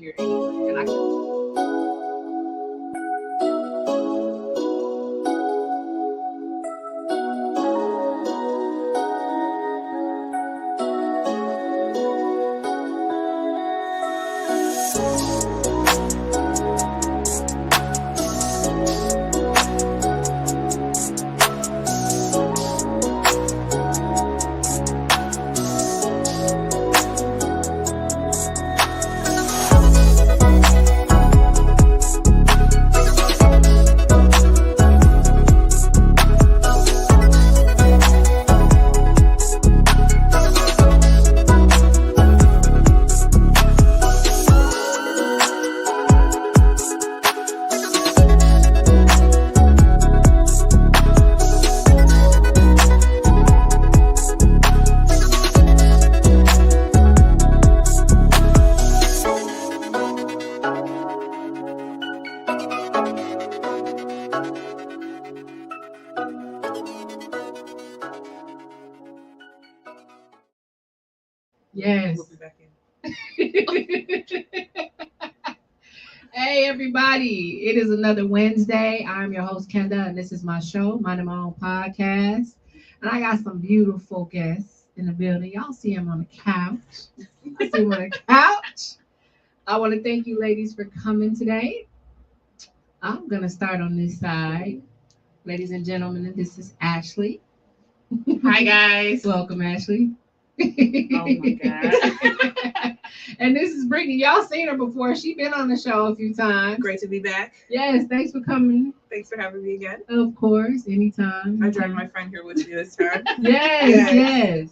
here anyway. And yes. We'll be back in. Hey, everybody. It is another Wednesday. I'm your host, Kenda, and this is my show, Minding My Own Podcast. And I got some beautiful guests in the building. Y'all see them on the couch. I see them on the couch. I want to thank you, ladies, for coming today. I'm going to start on this side. Ladies and gentlemen, this is Ashley. Hi, guys. Welcome, Ashley. Oh, my God. And this is Brittny. Y'all seen her before. She's been on the show a few times. Great to be back. Yes, thanks for coming. Thanks for having me again. Of course, anytime. I dragged my friend here with me this time. Yes.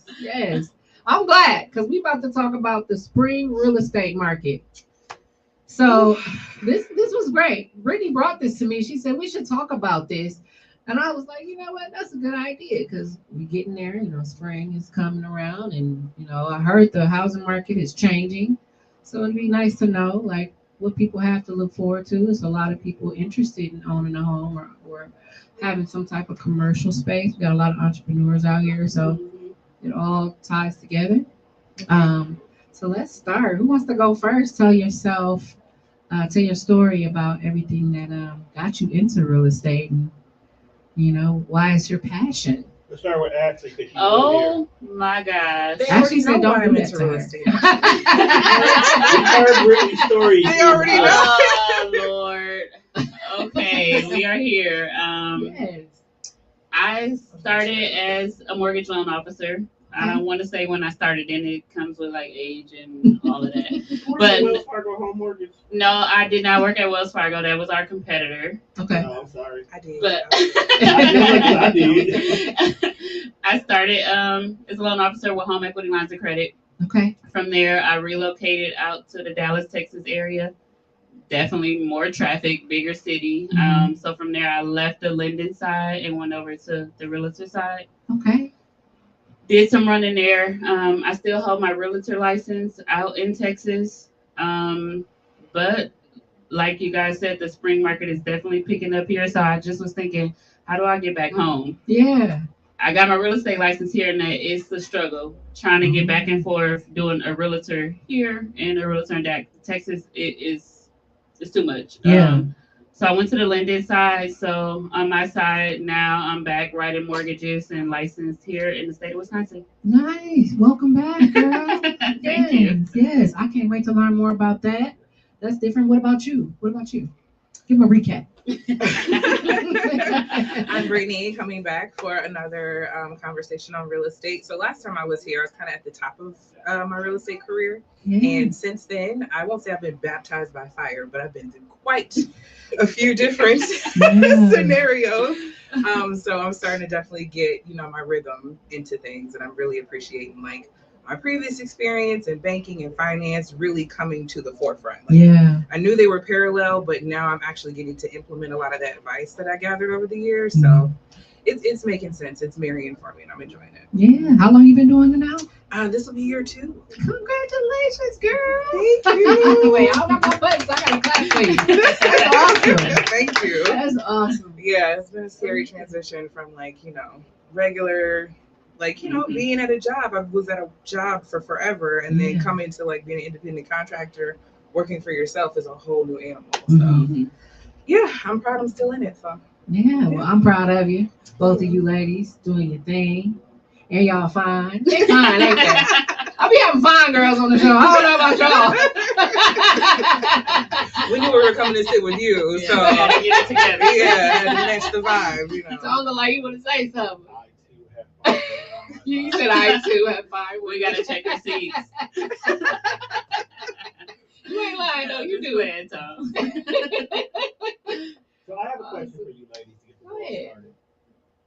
I'm glad because we about to talk about the spring real estate market. So this was great. Brittny brought this to me. She said we should talk about this. And I was like, you know what? That's a good idea because we're getting there. You know, spring is coming around. And, you know, I heard the housing market is changing. So it'd be nice to know, like, what people have to look forward to. There's a lot of people interested in owning a home or having some type of commercial space. We got a lot of entrepreneurs out here. So it all ties together. So let's start. Who wants to go first? Tell your story about everything that got you into real estate and, you know, why it's your passion. Let's start with Ashley. Oh, my gosh. Ashley said don't do that to real her. estate. You heard Brittany's story. They already know. Oh, Lord. Okay, we are here. Yes. I started as a mortgage loan officer. I don't want to say when I started, then it comes with like age and all of that. But Wells Fargo Home Mortgage. no, I did not work at Wells Fargo. That was our competitor. Okay. No, I'm sorry. I did. But I did. I started as a loan officer with Home Equity Lines of Credit. Okay. From there, I relocated out to the Dallas, Texas area. Definitely more traffic, bigger city. So from there, I left the lending side and went over to the realtor side. Okay. Did some running there. I still hold my realtor license out in Texas. But like you guys said, the spring market is definitely picking up here. So I just was thinking, how do I get back home? Yeah. I got my real estate license here, and it's the struggle trying to get back and forth doing a realtor here and a realtor in Texas. It's too much. Yeah. So I went to the lending side. So on my side now, I'm back writing mortgages and licensed here in the state of Wisconsin. Nice. Welcome back, girl. Thank you. Yes. I can't wait to learn more about that. That's different. What about you? Give them a recap. I'm Brittny, coming back for another conversation on real estate. So last time I was here, I was kind of at the top of my real estate career. Yeah. And since then, I won't say I've been baptized by fire, but I've been through quite a few different scenarios. So I'm starting to definitely get, my rhythm into things, and I'm really appreciating like my previous experience in banking and finance really coming to the forefront. I knew they were parallel, but now I'm actually getting to implement a lot of that advice that I gathered over the years. So it's making sense. It's marrying for me, and I'm enjoying it. Yeah. How long you been doing it now? This will be year 2. Congratulations, girl. Thank you. Wait, I don't got my buttons. I got to clap for you. That's awesome. Thank you. That's awesome. Yeah, it's been a scary transition from regular, being at a job. I was at a job for forever, and then coming to being an independent contractor working for yourself is a whole new animal. So Mhm. yeah, I'm proud I'm still in it. So Yeah, well, I'm proud of you, both of you ladies, doing your thing, and y'all fine. They fine, ain't they? I be having fine girls on the show. I don't know about y'all. we knew we were coming to sit with you, Yeah, so we had to get it together. yeah, to match the vibe, you know. So I look like you want to say something. I too have fun. You said I too have fine. We gotta check receipts. You ain't lying though. You do it. it, Tom. So I have a question for you ladies to get the Go ball ahead.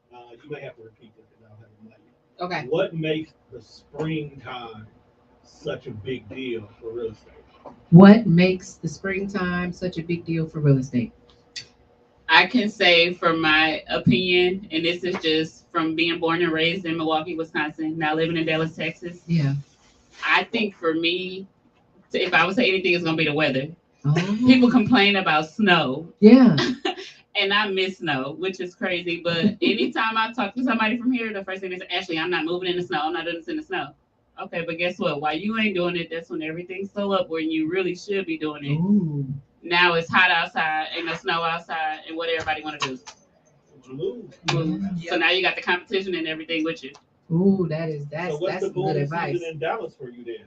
started. You may have to repeat this because I don't have the mic. Okay. What makes the springtime such a big deal for real estate? What makes the springtime such a big deal for real estate? I can say from my opinion, and this is just from being born and raised in Milwaukee, Wisconsin, now living in Dallas, Texas. Yeah. I think for me, if I would say anything, it's gonna be the weather. Oh. People complain about snow, Yeah. and I miss snow, which is crazy. But anytime I talk to somebody from here, the first thing they say, Ashley, I'm not moving in the snow. I'm not doing this in the snow. Okay, but guess what? While you ain't doing it, that's when everything's slow up when you really should be doing it. Ooh. Now it's hot outside, ain't no snow outside, and what everybody want to do? Move. Move. Yeah. So now you got the competition and everything with you. Ooh, that's So what's the good booming advice. season in Dallas for you then?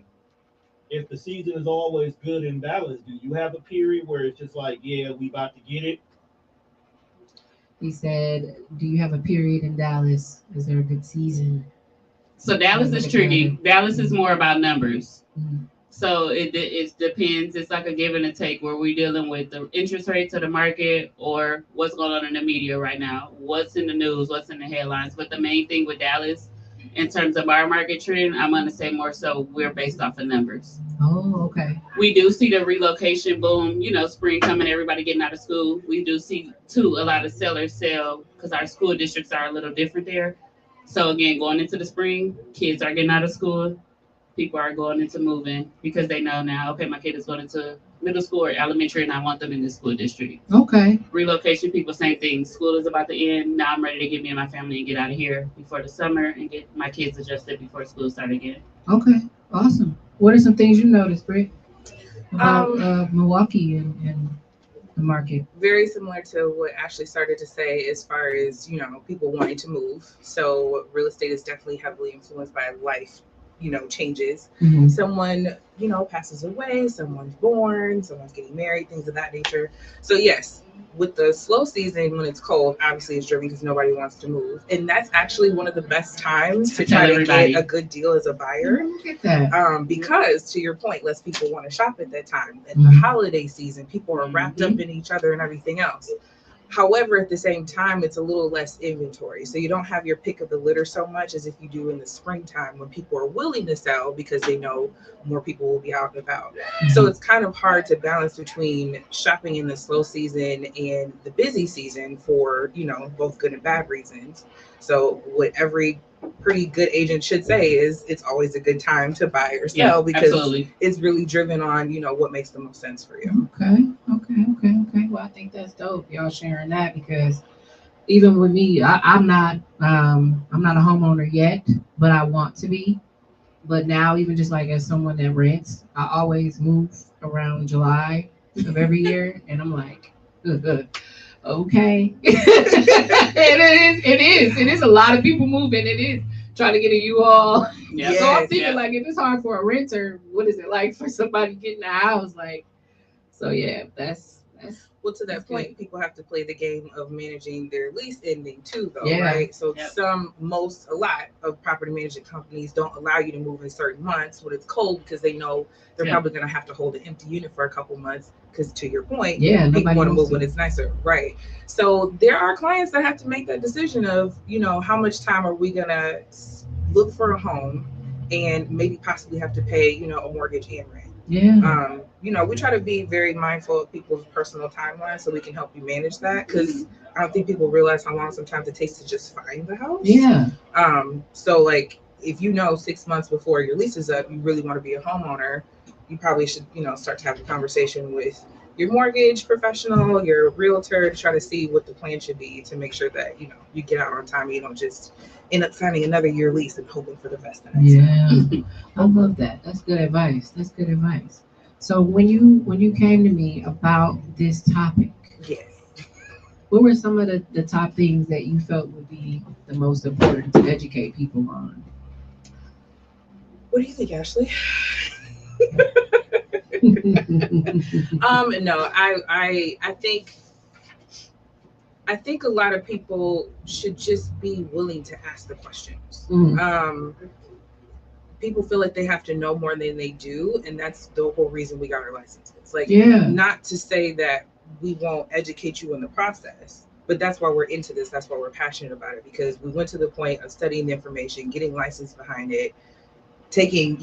If the season is always good in Dallas, do you have a period where it's just like, yeah, we about to get it? He said, "Do you have a period in Dallas? Is there a good season?" So Dallas is tricky. Dallas is more about numbers. Mhm. So it depends. It's like a give and a take where we're dealing with the interest rates of the market or what's going on in the media right now, what's in the news, what's in the headlines. But the main thing with Dallas, in terms of our market trend, I'm going to say more so we're based off of numbers. Oh, okay. We do see the relocation boom, spring coming, everybody getting out of school. We do see, too, a lot of sellers sell because our school districts are a little different there. So, again, going into the spring, kids are getting out of school. People are going into moving because they know now, okay, my kid is going into middle school or elementary and I want them in this school district. Okay. Relocation people, same thing. School is about to end. Now I'm ready to get me and my family and get out of here before the summer and get my kids adjusted before school starts again. Okay. Awesome. What are some things you noticed, Britt, about Milwaukee and the market? Very similar to what Ashley started to say as far as, people wanting to move. So real estate is definitely heavily influenced by life, changes. Mhm. Someone, passes away, someone's born, someone's getting married, things of that nature. So yes, with the slow season when it's cold, obviously it's driven because nobody wants to move. And that's actually one of the best times to try to get a good deal as a buyer. Look at that. Because to your point, less people want to shop at that time. At the Mhm. holiday season, people are wrapped up in each other and everything else. However, at the same time, it's a little less inventory. So you don't have your pick of the litter so much as if you do in the springtime when people are willing to sell because they know more people will be out and about. So it's kind of hard to balance between shopping in the slow season and the busy season for, both good and bad reasons. So what every pretty good agent should say is it's always a good time to buy or sell because absolutely. it's really driven on, what makes the most sense for you. Okay. Well, I think that's dope. Y'all sharing that because even with me, I'm not a homeowner yet, but I want to be. But now, even just like as someone that rents, I always move around July of every year, and I'm like, okay. It is a lot of people moving. It is trying to get a U-Haul. Yeah. So I'm thinking like if it's hard for a renter, what is it like for somebody getting a house? Like, so yeah, that's Well, to that That's point, good. people have to play the game of managing their lease ending too, though, Yeah. right? So Yep. a lot of property management companies don't allow you to move in certain months when it's cold because they know they're Yep. probably going to have to hold an empty unit for a couple months. Because to your point, yeah. people Nobody want to wants move when it's nicer, right? So there are clients that have to make that decision of, how much time are we going to look for a home and maybe possibly have to pay, a mortgage and rent. Yeah. We try to be very mindful of people's personal timelines so we can help you manage that because I don't think people realize how long sometimes it takes to just find the house. Yeah. So like if 6 months before your lease is up, you really want to be a homeowner, you probably should, start to have a conversation with your mortgage professional, your realtor to try to see what the plan should be to make sure that, you get out on time and you don't just end up signing another year lease and hoping for the best. Yeah. I love that. That's good advice. So when you came to me about this topic, Yes. what were some of the top things that you felt would be the most important to educate people on? What do you think, Ashley? No, I think a lot of people should just be willing to ask the questions. Mm, People feel like they have to know more than they do, and that's the whole reason we got our licenses. Like, yeah. not to say that we won't educate you in the process, but that's why we're into this. That's why we're passionate about it, because we went to the point of studying the information, getting licensed behind it, taking,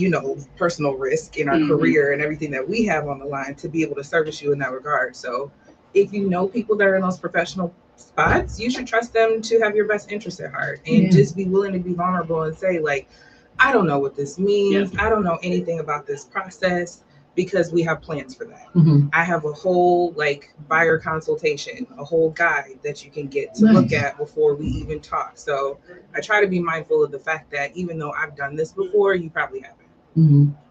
personal risk in our career and everything that we have on the line to be able to service you in that regard. So if you know people that are in those professional spots, you should trust them to have your best interest at heart, and just be willing to be vulnerable and say, like, I don't know what this means. I don't know anything about this process, because we have plans for that. I have a whole buyer consultation, a whole guide that you can get to look at before we even talk. So I try to be mindful of the fact that even though I've done this before, you probably haven't.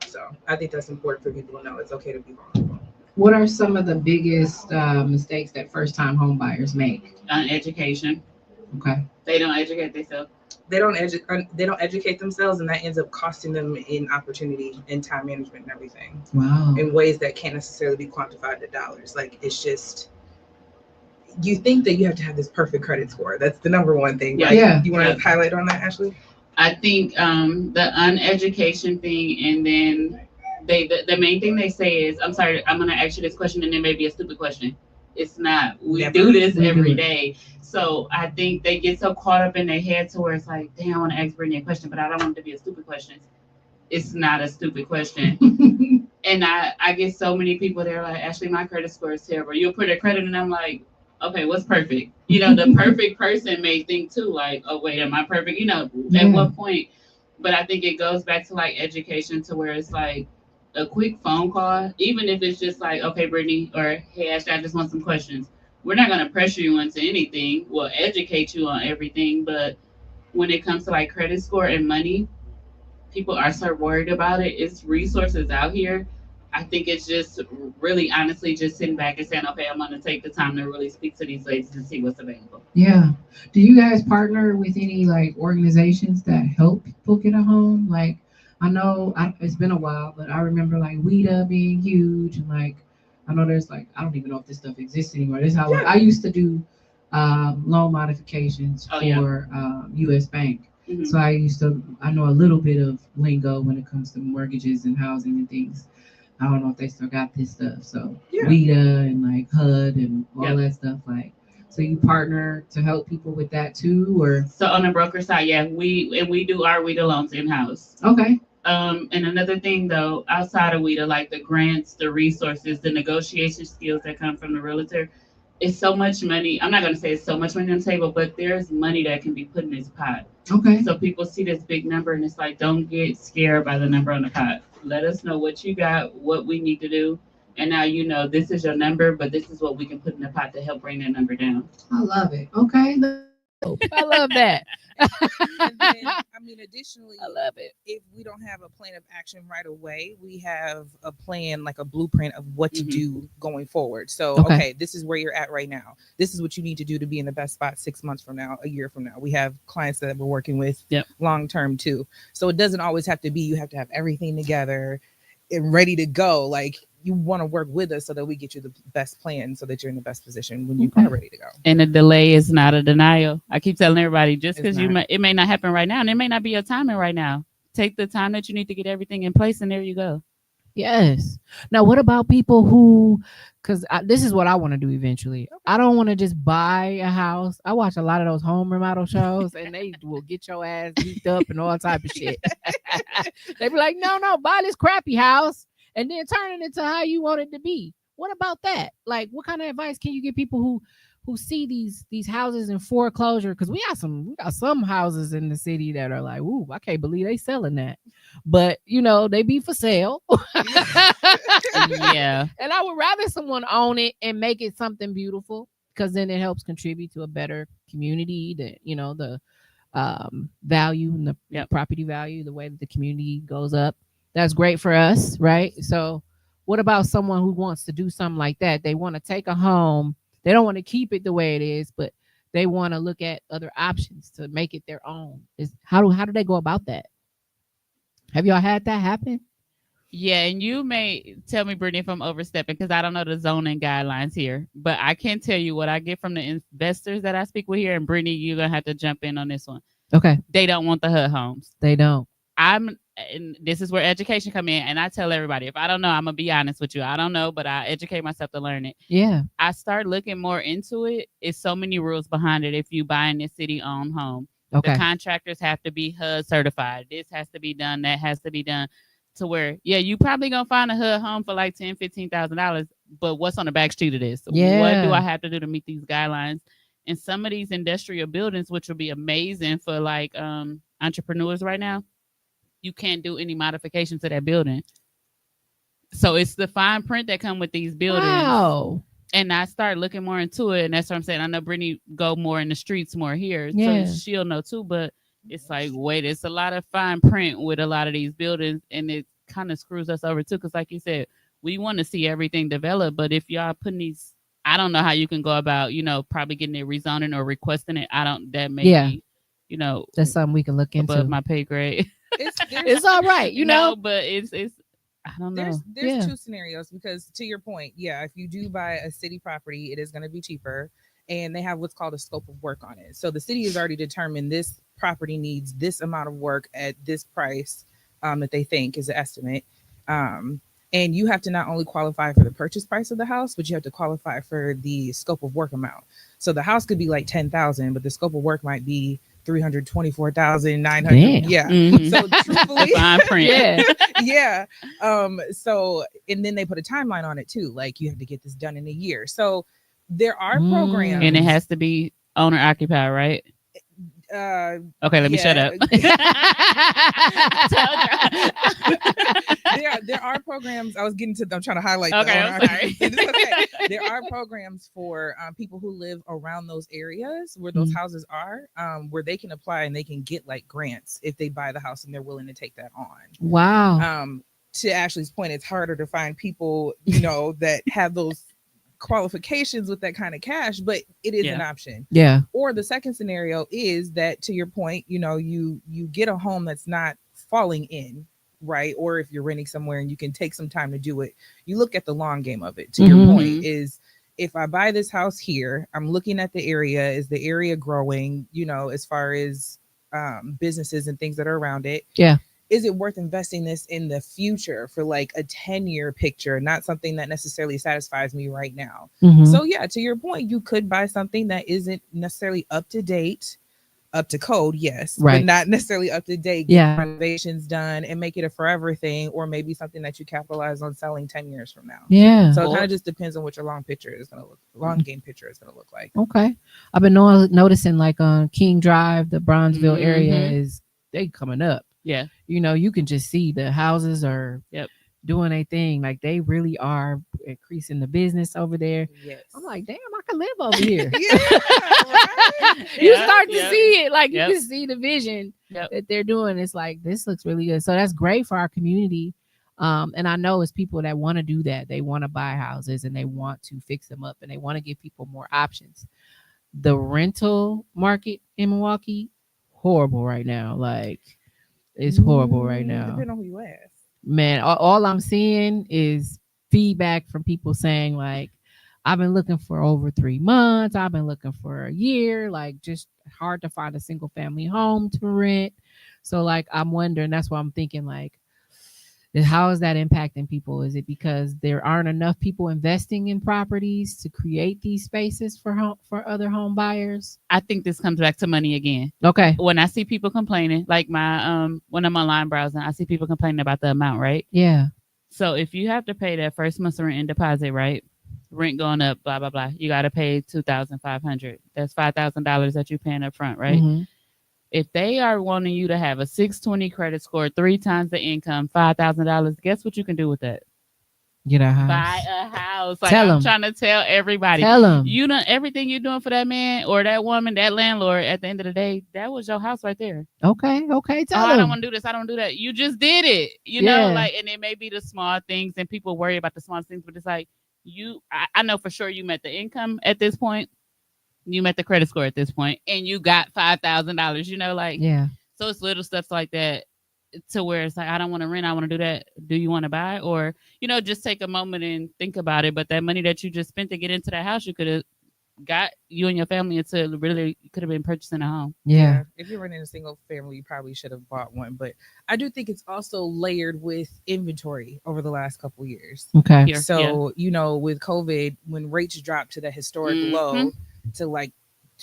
So I think that's important for people to know. It's okay to be vulnerable. What are some of the biggest mistakes that first time home buyers make? Education. Okay. They don't educate themselves. They don't educate themselves, and that ends up costing them in opportunity and time management and everything. Wow. In ways that can't necessarily be quantified to dollars. Like, it's just, you think that you have to have this perfect credit score. That's the number one thing. Yeah. Right? Yeah. You want to highlight on that, Ashley? I think the uneducation thing, and then the main thing they say is, I'm sorry, I'm gonna ask you this question, and it may be a stupid question. It's not. We Never. do this We every do. day. So I think they get so caught up in their head to where it's like, damn, I want to ask Brittany a question, but I don't want it to be a stupid question. It's not a stupid question. And I get so many people that are like, Ashley, my credit score is terrible. You'll put a credit, and I'm like, okay, what's perfect? The perfect person may think too, like, oh wait, am I perfect? At what point? But I think it goes back to like education, to where it's like a quick phone call, even if it's just like, okay, Brittany, or hey, Ashley, I just want some questions. We're not gonna pressure you into anything. We'll educate you on everything, but when it comes to like credit score and money, people are so worried about it. It's resources out here. I think it's just really honestly just sitting back and saying, okay, I'm going to take the time to really speak to these ladies and see what's available. Yeah. Do you guys partner with any like organizations that help people get a home? Like, it's been a while, but I remember like WIDA being huge, and like I know there's like I don't even know if this stuff exists anymore. This is how I used to do loan modifications Oh, for yeah. U.S. Bank. So I know a little bit of lingo when it comes to mortgages and housing and things. I don't know if they still got this stuff. So WIDA and like HUD and all that stuff. Like, so you partner to help people with that too, or? So on the broker side, yeah, we do our WIDA loans in house. Okay. And another thing though, outside of WIDA, like the grants, the resources, the negotiation skills that come from the realtor, it's so much money. I'm not gonna say it's so much money on the table, but there's money that can be put in this pot. Okay. So people see this big number, and it's like, don't get scared by the number on the pot. Let us know what you got, what we need to do, and now this is your number, but this is what we can put in the pot to help bring that number down. I love it. Okay. I love that. And then, additionally, I love it. if we don't have a plan of action right away, we have a plan, like a blueprint of what to do going forward. So, okay, this is where you're at right now. This is what you need to do to be in the best spot 6 months from now, a year from now. We have clients that we're working with long term too. So it doesn't always have to be, you have to have everything together and ready to go. Like, you want to work with us so that we get you the best plan so that you're in the best position when you are ready to go. And a delay is not a denial. I keep telling everybody, just because it may not happen right now, and it may not be your timing right now. Take the time that you need to get everything in place, and there you go. Yes. Now, what about people who, because this is what I want to do eventually. I don't want to just buy a house. I watch a lot of those home remodel shows, and they will get your ass beat up and all type of shit. They be like, no, buy this crappy house and then turn it into how you want it to be. What about that? Like, what kind of advice can you give people who see these houses in foreclosure? Because we got some houses in the city that are like, ooh, I can't believe they selling that. But they be for sale. Yeah. And I would rather someone own it and make it something beautiful, because then it helps contribute to a better community, the value and the property value, the way that the community goes up. That's great for us, right? So what about someone who wants to do something like that? They want to take a home. They don't want to keep it the way it is, but they want to look at other options to make it their own. How do they go about that? Have y'all had that happen? Yeah, and you may tell me, Brittany, if I'm overstepping because I don't know the zoning guidelines here. But I can tell you what I get from the investors that I speak with here. And Brittany, you're gonna have to jump in on this one. Okay. They don't want the HUD homes. They don't. And this is where education come in. And I tell everybody, if I don't know, I'm gonna be honest with you. I don't know, but I educate myself to learn it. Yeah. I start looking more into it. It's so many rules behind it. If you buy in a city-owned home, Okay. the contractors have to be HUD certified. This has to be done. That has to be done. To where, yeah, you probably gonna find a HUD home for like $10,000-$15,000. But what's on the back street of this? Yeah. What do I have to do to meet these guidelines? And some of these industrial buildings, which will be amazing for like entrepreneurs right now, you can't do any modifications to that building. So it's the fine print that come with these buildings. Wow. And I start looking more into it, and that's what I'm saying. I know Brittany go more in the streets more here, Yeah. so she'll know too. But it's like, wait, it's a lot of fine print with a lot of these buildings, and it kind of screws us over too. Because, like you said, we want to see everything develop, but if y'all putting these, I don't know how you can go about, probably getting it rezoning or requesting it. That may be, that's something we can look into. Above my pay grade. It's all right, but it's I don't know. There's two scenarios because to your point, if you do buy a city property, it is going to be cheaper, and they have what's called a scope of work on it. So the city has already determined this property needs this amount of work at this price that they think is the estimate. And you have to not only qualify for the purchase price of the house, but you have to qualify for the scope of work amount. So the house could be like $10,000, but the scope of work might be $324,900. Yeah. Mm-hmm. So truthfully, fine print. Yeah. So, and then they put a timeline on it too. Like you have to get this done in a year. So there are programs, and it has to be owner occupied, right? Okay, let me shut up. There are programs. I was getting to. I'm trying to highlight. Okay, I'm sorry. Okay. There are programs for people who live around those areas where those houses are, where they can apply and they can get like grants if they buy the house and they're willing to take that on. Wow. To Ashley's point, it's harder to find people, that have those qualifications with that kind of cash, but it is an option. Yeah. Or the second scenario is that, to your point, you get a home that's not falling in, right? Or if you're renting somewhere and you can take some time to do it, you look at the long game of it. To your point is, if I buy this house here, I'm looking at the area. Is the area growing, as far as businesses and things that are around it? Yeah. Is it worth investing this in the future for like a 10-year picture, not something that necessarily satisfies me right now? So to your point, you could buy something that isn't necessarily up to date, up to code, yes, right, but not necessarily up to date. Get renovations done and make it a forever thing, or maybe something that you capitalize on selling 10 years from now. Yeah. So it kind of just depends on what your long game picture is going to look like. Okay. I've been noticing like on King Drive, the Bronzeville area they coming up. Yeah. You can just see the houses are doing a thing. Like they really are increasing the business over there. Yes. I'm like, damn, I could live over here. Right? You start to see it. Like you can see the vision that they're doing. It's like, this looks really good. So that's great for our community. And I know it's people that want to do that. They want to buy houses and they want to fix them up and they want to give people more options. The rental market in Milwaukee, horrible right now. Like, it's horrible right now. Depending on who you ask. Man, all I'm seeing is feedback from people saying like, I've been looking for over 3 months. I've been looking for a year. Like, just hard to find a single family home to rent. So like, I'm wondering, that's why I'm thinking like, how is that impacting people? Is it because there aren't enough people investing in properties to create these spaces for other home buyers? I think this comes back to money again. Okay. When I see people complaining, like my when I'm online browsing, I see people complaining about the amount, right? Yeah. So if you have to pay that first month's rent and deposit, right? Rent going up, blah blah blah. You got to pay $2,500. That's $5,000 that you're paying up front, right? Mm-hmm. If they are wanting you to have a 620 credit score, 3 times the income, $5,000, guess what you can do with that? Get a house. Buy a house. Like Tell I'm 'em. trying to tell everybody. Tell them. You know everything you're doing for that man or that woman, that landlord. At the end of the day, that was your house right there. Okay. Tell I don't them. want to do this. I don't do that. You just did it. You Yeah. know, like, and it may be the small things, and people worry about the small things, but it's like I know for sure you met the income at this point. You met the credit score at this point, and you got $5,000. You know, like, Yeah. so it's little stuff like that to where it's like, I don't want to rent. I want to do that. Do you want to buy? Or, you know, just take a moment and think about it. But that money that you just spent to get into that house, you could have got you and your family into really could have been purchasing a home. Yeah. If you're renting a single family, you probably should have bought one. But I do think it's also layered with inventory over the last couple years. Okay. Here. So, you know, with COVID, when rates dropped to the historic low to like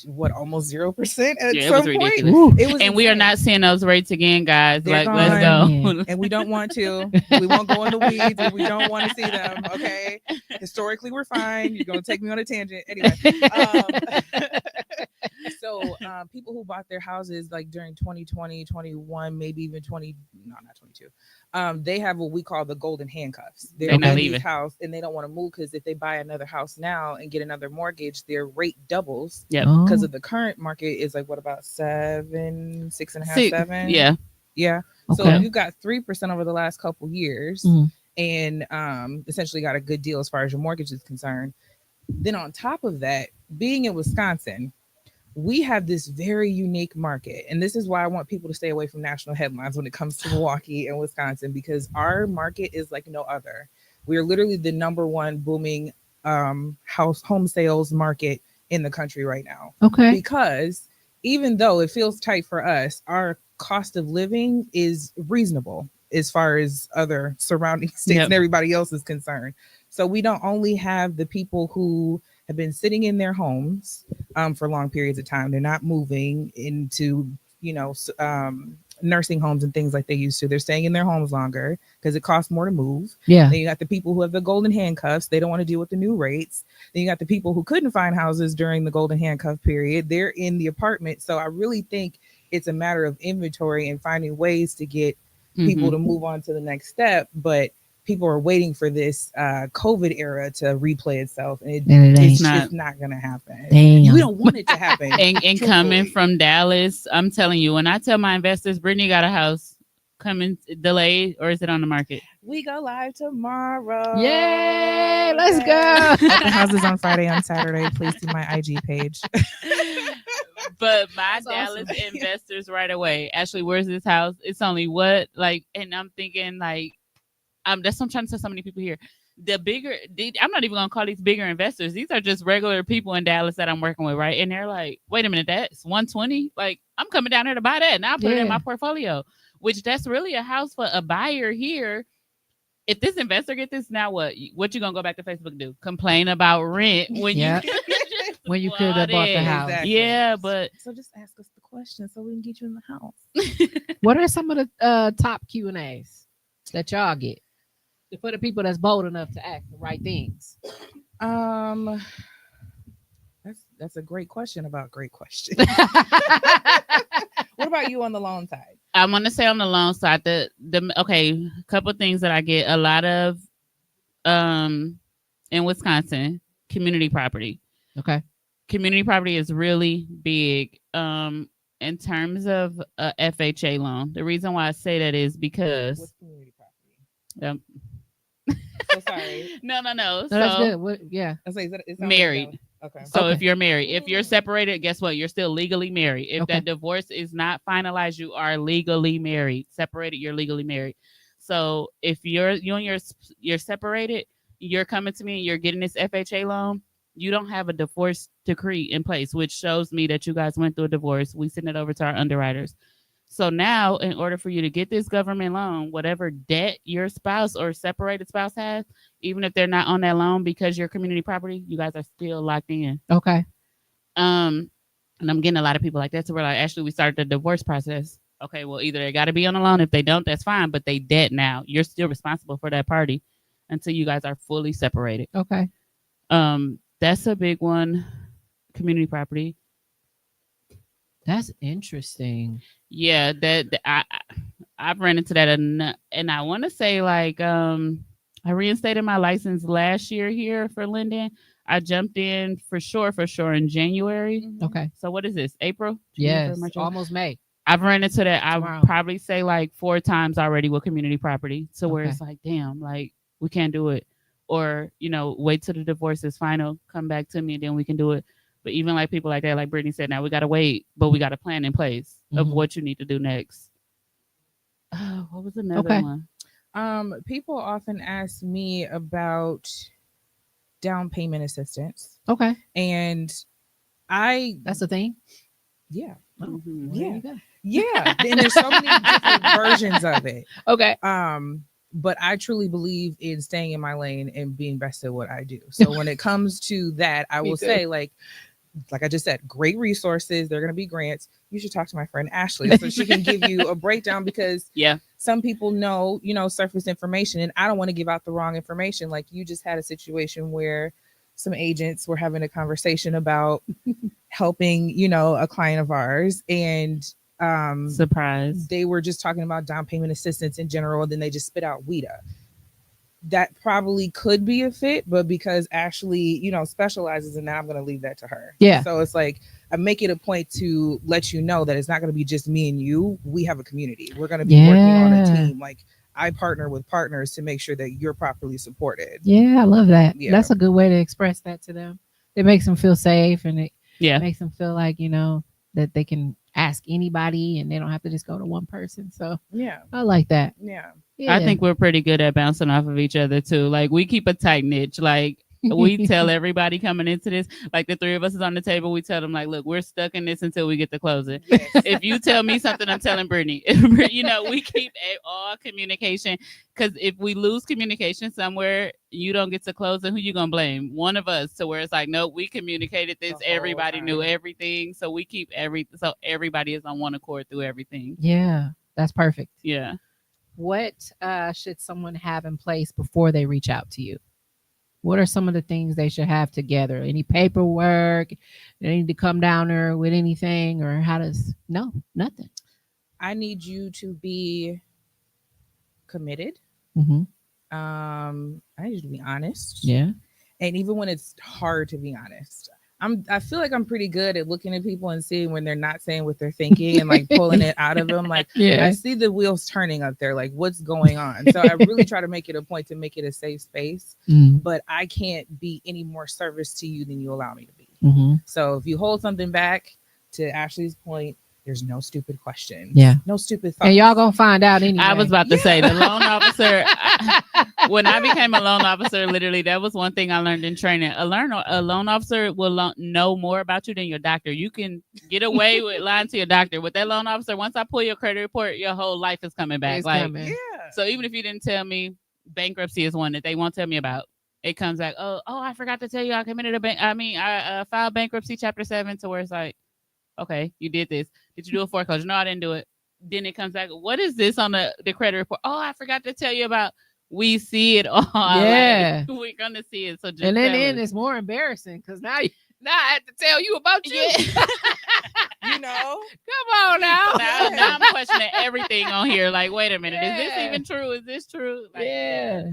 what, almost 0% at Yeah, it some was point. ridiculous. Ooh. It was And we are insane. not seeing those rates again, guys. They're Like, let's go. gone. And we don't want to. We won't go in the weeds if we don't want to see them. Okay. Historically, we're fine. You're gonna take me on a tangent. Anyway. So people who bought their houses like during 2020, 21, maybe even 20, no, not 22. They have what we call the golden handcuffs. They're They're not in leaving. these house and they don't want to move because if they buy another house now and get another mortgage, their rate doubles. Yep. Oh. Because of the current market is like what, about 7, 6.5, See, 7? yeah. Yeah. So Okay. you got 3% over the last couple years Mhm. and essentially got a good deal as far as your mortgage is concerned. Then on top of that, being in Wisconsin, we have this very unique market. And this is why I want people to stay away from national headlines when it comes to Milwaukee and Wisconsin, because our market is like no other. We are literally the number one booming home sales market in the country right now. Okay. Because even though it feels tight for us, our cost of living is reasonable as far as other surrounding states Yep. and everybody else is concerned. So we don't only have the people who have been sitting in their homes for long periods of time. They're not moving into, nursing homes and things like they used to. They're staying in their homes longer because it costs more to move. Yeah. Then you got the people who have the golden handcuffs. They don't want to deal with the new rates. Then you got the people who couldn't find houses during the golden handcuff period. They're in the apartment. So I really think it's a matter of inventory and finding ways to get people to move on to the next step. But people are waiting for this COVID era to replay itself, and it's not going to happen. Damn. We don't want it to happen. And coming from Dallas, I'm telling you, when I tell my investors, Brittny got a house coming delayed, or is it on the market? We go live tomorrow. Yay! Let's go. Open houses on Friday, on Saturday. Please see my IG page. But my That's Dallas awesome. investors right away. Ashley, where's this house? It's only what? Like, and I'm thinking like, that's what I'm trying to tell so many people here. I'm not even gonna call these bigger investors. These are just regular people in Dallas that I'm working with, right? And they're like, wait a minute, that's 120. Like, I'm coming down here to buy that, and I'll put it in my portfolio. Which that's really a house for a buyer here. If this investor get this, now what? What you gonna go back to Facebook and do? Complain about rent when you when you could have bought the house? Exactly. Yeah, but so just ask us the question so we can get you in the house. What are some of the top Q&As that y'all get for the people that's bold enough to ask the right things? That's a great question about great questions. What about you on the loan side? I want to say on the loan side, a couple of things that I get a lot of in Wisconsin, community property. Okay. Community property is really big in terms of a FHA loan. The reason why I say that is because What's community property? So sorry. No. No, that's good. What, yeah. I say, is that Married. Okay. So if you're married, if you're separated, guess what? You're still legally married. If Okay. that divorce is not finalized, you are legally married. Separated, you're legally married. So if you and you're separated, you're coming to me and you're getting this FHA loan, you don't have a divorce decree in place, which shows me that you guys went through a divorce. We send it over to our underwriters. So now, in order for you to get this government loan, whatever debt your spouse or separated spouse has, even if they're not on that loan because you're community property, you guys are still locked in. Okay. And I'm getting a lot of people like that. So we're like, actually, we started the divorce process. Okay, well, either they got to be on the loan. If they don't, that's fine. But they debt now. You're still responsible for that party until you guys are fully separated. Okay. That's a big one. Community property. That's interesting. Yeah, I've ran into that, and I want to say like I reinstated my license last year here for Linden. I jumped in for sure in January. Okay. So what is this? April? Yes. March, Almost May. I've run into that. I Tomorrow. would probably say like 4 times already with community property. So where Okay. it's like, damn, like we can't do it. Or, wait till the divorce is final, come back to me, and then we can do it. But even like people like that, like Brittny said, now we gotta wait, but we got a plan in place of what you need to do next. What was another one? People often ask me about down payment assistance. Okay. And that's the thing. Yeah. Oh, yeah. Yeah. And there's so many different versions of it. Okay. But I truly believe in staying in my lane and being best at what I do. So when it comes to that, I will say like I just said, great resources. They're going to be grants. You should talk to my friend Ashley so she can give you a breakdown because some people know, surface information, and I don't want to give out the wrong information. Like you just had a situation where some agents were having a conversation about helping, a client of ours, and surprise, they were just talking about down payment assistance in general, and then they just spit out WIDA. That probably could be a fit, but because Ashley, specializes in that, I'm going to leave that to her. Yeah. So it's like, I make it a point to let you know that it's not going to be just me and you. We have a community. We're going to be working on a team. Like I partner with partners to make sure that you're properly supported. Yeah, I love that. Yeah. That's a good way to express that to them. It makes them feel safe, and it makes them feel like, that they can ask anybody and they don't have to just go to one person. So yeah, I like that. Yeah. I think we're pretty good at bouncing off of each other too. Like we keep a tight niche. Like we tell everybody coming into this, like the 3 of us is on the table. We tell them like, look, we're stuck in this until we get to closing. Yes. If you tell me something, I'm telling Brittny. We keep all communication, because if we lose communication somewhere, you don't get to closing. Who you gonna blame? One of us. So where it's like, no, we communicated this. Everybody knew everything. So we keep so everybody is on one accord through everything. Yeah, that's perfect. Yeah. What should someone have in place before they reach out to you? What are some of the things they should have together? Any paperwork? They need to come down there with anything, or nothing. I need you to be committed. Mm-hmm. I need you to be honest. Yeah. And even when it's hard to be honest, I feel like I'm pretty good at looking at people and seeing when they're not saying what they're thinking and like pulling it out of them. Like, I see the wheels turning up there. Like, what's going on? So I really try to make it a point to make it a safe space. Mm-hmm. But I can't be any more service to you than you allow me to be. Mm-hmm. So if you hold something back, to Ashley's point, there's no stupid questions. Yeah. No stupid thoughts. And y'all gonna find out anyway. I was about to say the loan officer. When I became a loan officer, literally, that was one thing I learned in training. A loan officer will know more about you than your doctor. You can get away with lying to your doctor. With that loan officer, once I pull your credit report, your whole life is coming back. It's like, coming. Yeah. So even if you didn't tell me, bankruptcy is one that they won't tell me about. It comes back, oh, I forgot to tell you, I filed bankruptcy chapter 7, to where it's like, okay, you did this. Did you do a foreclosure? No, I didn't do it. Then it comes back, what is this on the credit report? Oh, I forgot to tell you about. We see it all. Yeah. Like, we're gonna see it. So just and then it's more embarrassing because now I have to tell you about you. Yeah. Come on now. Now I'm questioning everything on here. Like, wait a minute, is this even true? Is this true? Like,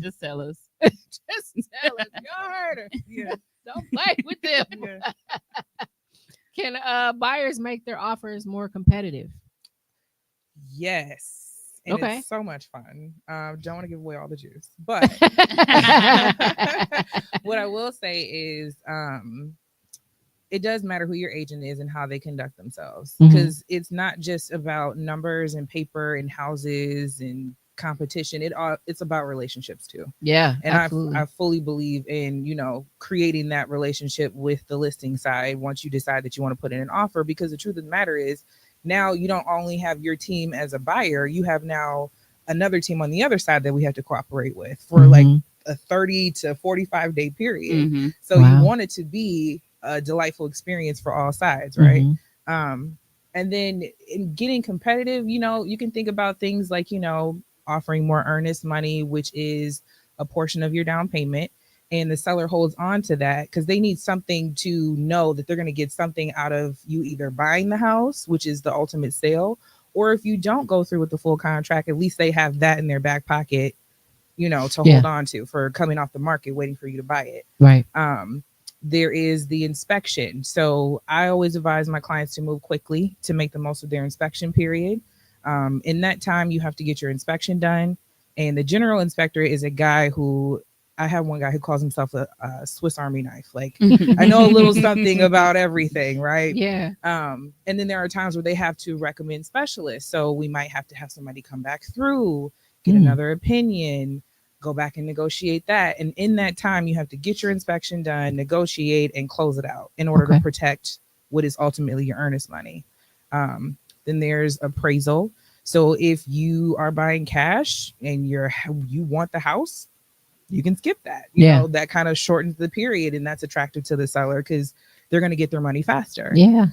just tell us. Just tell us. Y'all heard her. Yeah. Don't play with them. Yeah. Can buyers make their offers more competitive? Yes. And okay. It's so much fun. Don't want to give away all the juice, but what I will say is it does matter who your agent is and how they conduct themselves, because it's not just about numbers and paper and houses and competition. It's about relationships too. Yeah, and absolutely. I fully believe in creating that relationship with the listing side once you decide that you want to put in an offer, because the truth of the matter is, now you don't only have your team as a buyer, you have now another team on the other side that we have to cooperate with for like a 30 to 45 day period. So you want it to be a delightful experience for all sides, right? And then in getting competitive, you can think about things like, offering more earnest money, which is a portion of your down payment. And the seller holds on to that because they need something to know that they're going to get something out of you either buying the house, which is the ultimate sale, or if you don't go through with the full contract, at least they have that in their back pocket to hold on to for coming off the market, waiting for you to buy it. Right. There is the inspection. So I always advise my clients to move quickly to make the most of their inspection period. In that time, you have to get your inspection done. And the general inspector is a guy who, I have one guy who calls himself a Swiss Army knife. Like, I know a little something about everything, right? Yeah. And then there are times where they have to recommend specialists. So we might have to have somebody come back through, get another opinion, go back and negotiate that. And in that time, you have to get your inspection done, negotiate, and close it out in order to protect what is ultimately your earnest money. Then there's appraisal. So if you are buying cash and you want the house, you can skip that. You know, that kind of shortens the period, and that's attractive to the seller because they're going to get their money faster. Yeah.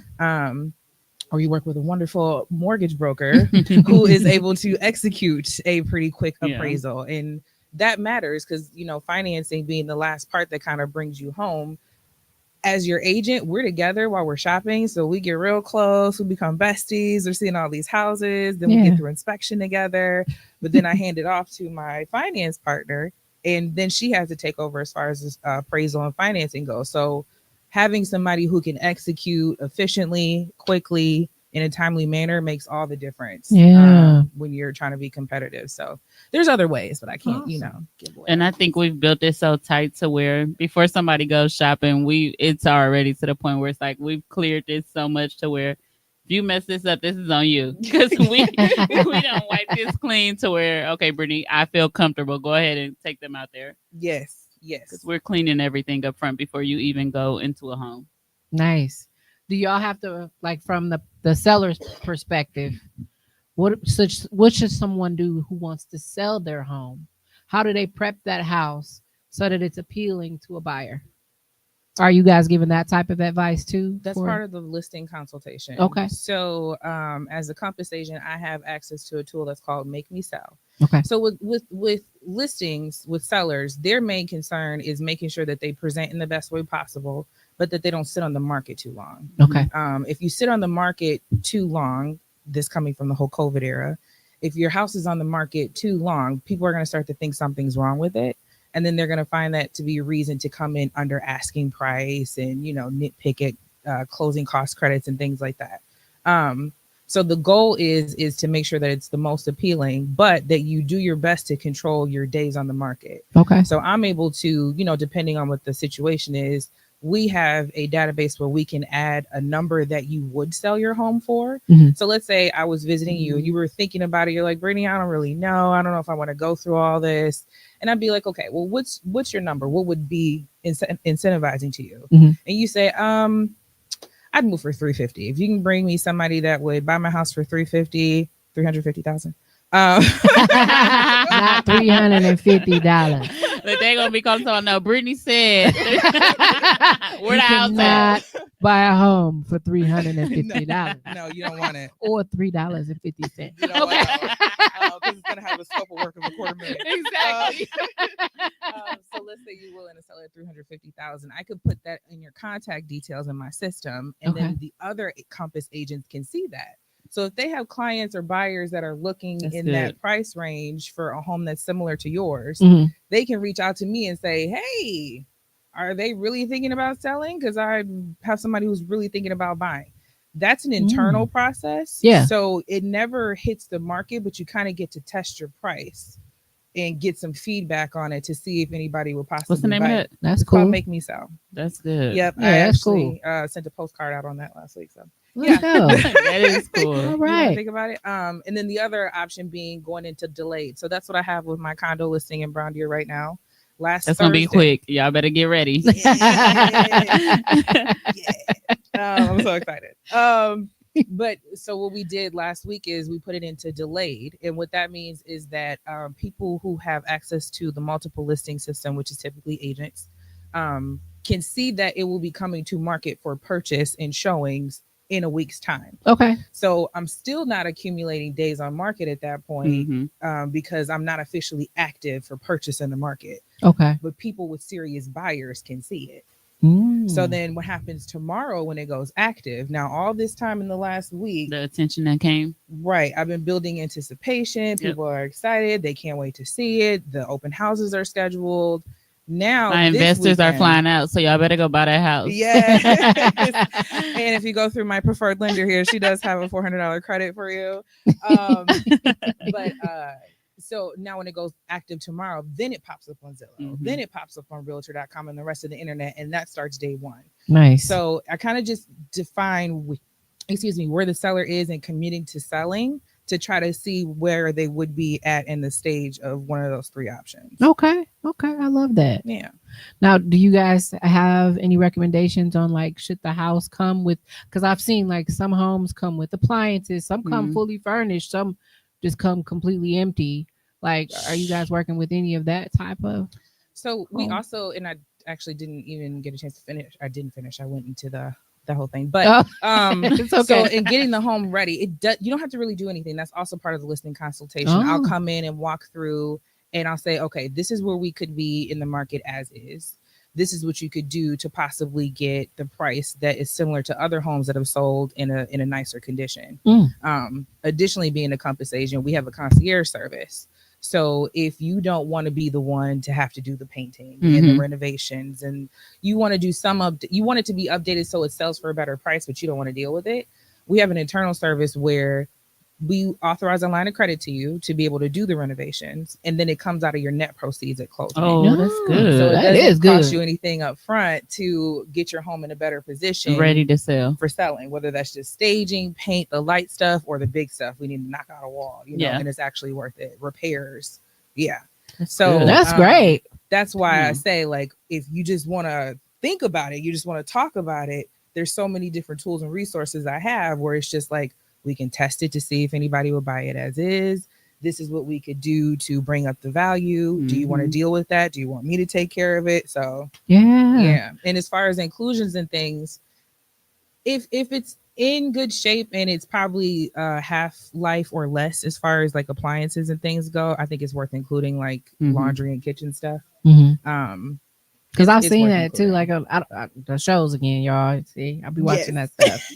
Or you work with a wonderful mortgage broker who is able to execute a pretty quick appraisal. And that matters because, financing being the last part that kind of brings you home. As your agent, we're together while we're shopping. So we get real close. We become besties. We're seeing all these houses. Then we get through inspection together. But then I hand it off to my finance partner. And then she has to take over as far as appraisal and financing goes. So having somebody who can execute efficiently, quickly, in a timely manner makes all the difference when you're trying to be competitive. So there's other ways, but I can't, give away. And I think we've built it so tight to where before somebody goes shopping, it's already to the point where it's like we've cleared this so much to where if you mess this up, this is on you. Because we don't wipe this clean to where, okay, Brittny, I feel comfortable. Go ahead and take them out there. Yes. Because we're cleaning everything up front before you even go into a home. Nice. Do y'all have to, like, from the seller's perspective, what should someone do who wants to sell their home? How do they prep that house so that it's appealing to a buyer? Are you guys giving that type of advice too? That's part of the listing consultation. Okay. So as a Compass agent, I have access to a tool that's called Make Me Sell. Okay. So with listings, with sellers, their main concern is making sure that they present in the best way possible, but that they don't sit on the market too long. Okay. If you sit on the market too long, this coming from the whole COVID era, if your house is on the market too long, people are going to start to think something's wrong with it. And then they're going to find that to be a reason to come in under asking price and, nitpick at closing cost credits and things like that. So the goal is to make sure that it's the most appealing, but that you do your best to control your days on the market. Okay. So I'm able to, depending on what the situation is, we have a database where we can add a number that you would sell your home for. Mm-hmm. So let's say I was visiting you and you were thinking about it. You're like, Brittny, I don't really know. I don't know if I want to go through all this. And I'd be like, okay, well, what's your number? What would be incentivizing to you? Mm-hmm. And you say, I'd move for $350. If you can bring me somebody that would buy my house for $350,000. Not $350. But they're gonna be calling someone. No, Brittny said we're the outside. Buy a home for $350. No, you don't want it. Or $3.50. You don't want it. Because it's gonna have a scope of work of $250,000. Exactly. So let's say you're willing to sell it $350,000. I could put that in your contact details in my system, and then the other Compass agents can see that. So if they have clients or buyers that are looking that price range for a home that's similar to yours, they can reach out to me and say, hey, are they really thinking about selling? Because I have somebody who's really thinking about buying. That's an internal process. Yeah. So it never hits the market, but you kind of get to test your price and get some feedback on it to see if anybody will possibly What's the name of it? That's it's cool. called Make Me Sell. That's good. Yep. Yeah, I that's actually sent a postcard out on that last week. So Let's go. That is cool. All you right. think about it. And then the other option being going into delayed. So that's what I have with my condo listing in Brown Deer right now. That's Thursday. Gonna be quick. Y'all better get ready. I'm so excited. But so what we did last week is we put it into delayed. And what that means is that people who have access to the multiple listing system, which is typically agents, can see that it will be coming to market for purchase and showings in a week's time. Okay. So I'm still not accumulating days on market at that point because I'm not officially active for purchase in the market. Okay. But people with serious buyers can see it. So then what happens tomorrow when it goes active? Now, all this time in the last week, The attention that came. right, I've been building anticipation. People are excited. They can't wait to see it. The open houses are scheduled. Now, my investors are flying out, so y'all better go buy that house. Yes. And if you go through my preferred lender here, she does have a $400 credit for you. But so now when it goes active tomorrow, then it pops up on Zillow, then it pops up on Realtor.com and the rest of the internet, and that starts day one. Nice. So I kind of just define, where the seller is and committing to selling to try to see where they would be at in the stage of one of those three options. Okay. I love that. Yeah. Now, do you guys have any recommendations on like, should the house come with, because I've seen like some homes come with appliances, some come fully furnished, some just come completely empty. Like, are you guys working with any of that type of? So we also, and I actually didn't even get a chance to finish. I didn't finish. I went into the whole thing, but it's okay. So in getting the home ready, you don't have to really do anything. That's also part of the listing consultation. I'll come in and walk through, and I'll say, okay, this is where we could be in the market as is. This is what you could do to possibly get the price that is similar to other homes that have sold in a nicer condition. Additionally, being a Compass agent, we have a concierge service. So if you don't want to be the one to have to do the painting and the renovations, and you want to do you want it to be updated so it sells for a better price, but you don't want to deal with it, we have an internal service where we authorize a line of credit to you to be able to do the renovations, and then it comes out of your net proceeds at closing. Oh, that's good. So that doesn't cost you anything up front to get your home in a better position, ready to sell for selling, whether that's just staging, paint, the light stuff, or the big stuff. We need to knock out a wall, and it's actually worth it. Repairs. Yeah. So that's great. That's why I say, like, if you just want to think about it, you just want to talk about it, there's so many different tools and resources I have where it's just like, we can test it to see if anybody will buy it as is. This is what we could do to bring up the value. Do you want to deal with that? Do you want me to take care of it? So yeah. And as far as inclusions and things, if it's in good shape and it's probably half life or less as far as like appliances and things go, I think it's worth including like laundry and kitchen stuff. Because I've seen that too, like the shows again, y'all. See, I'll be watching that stuff.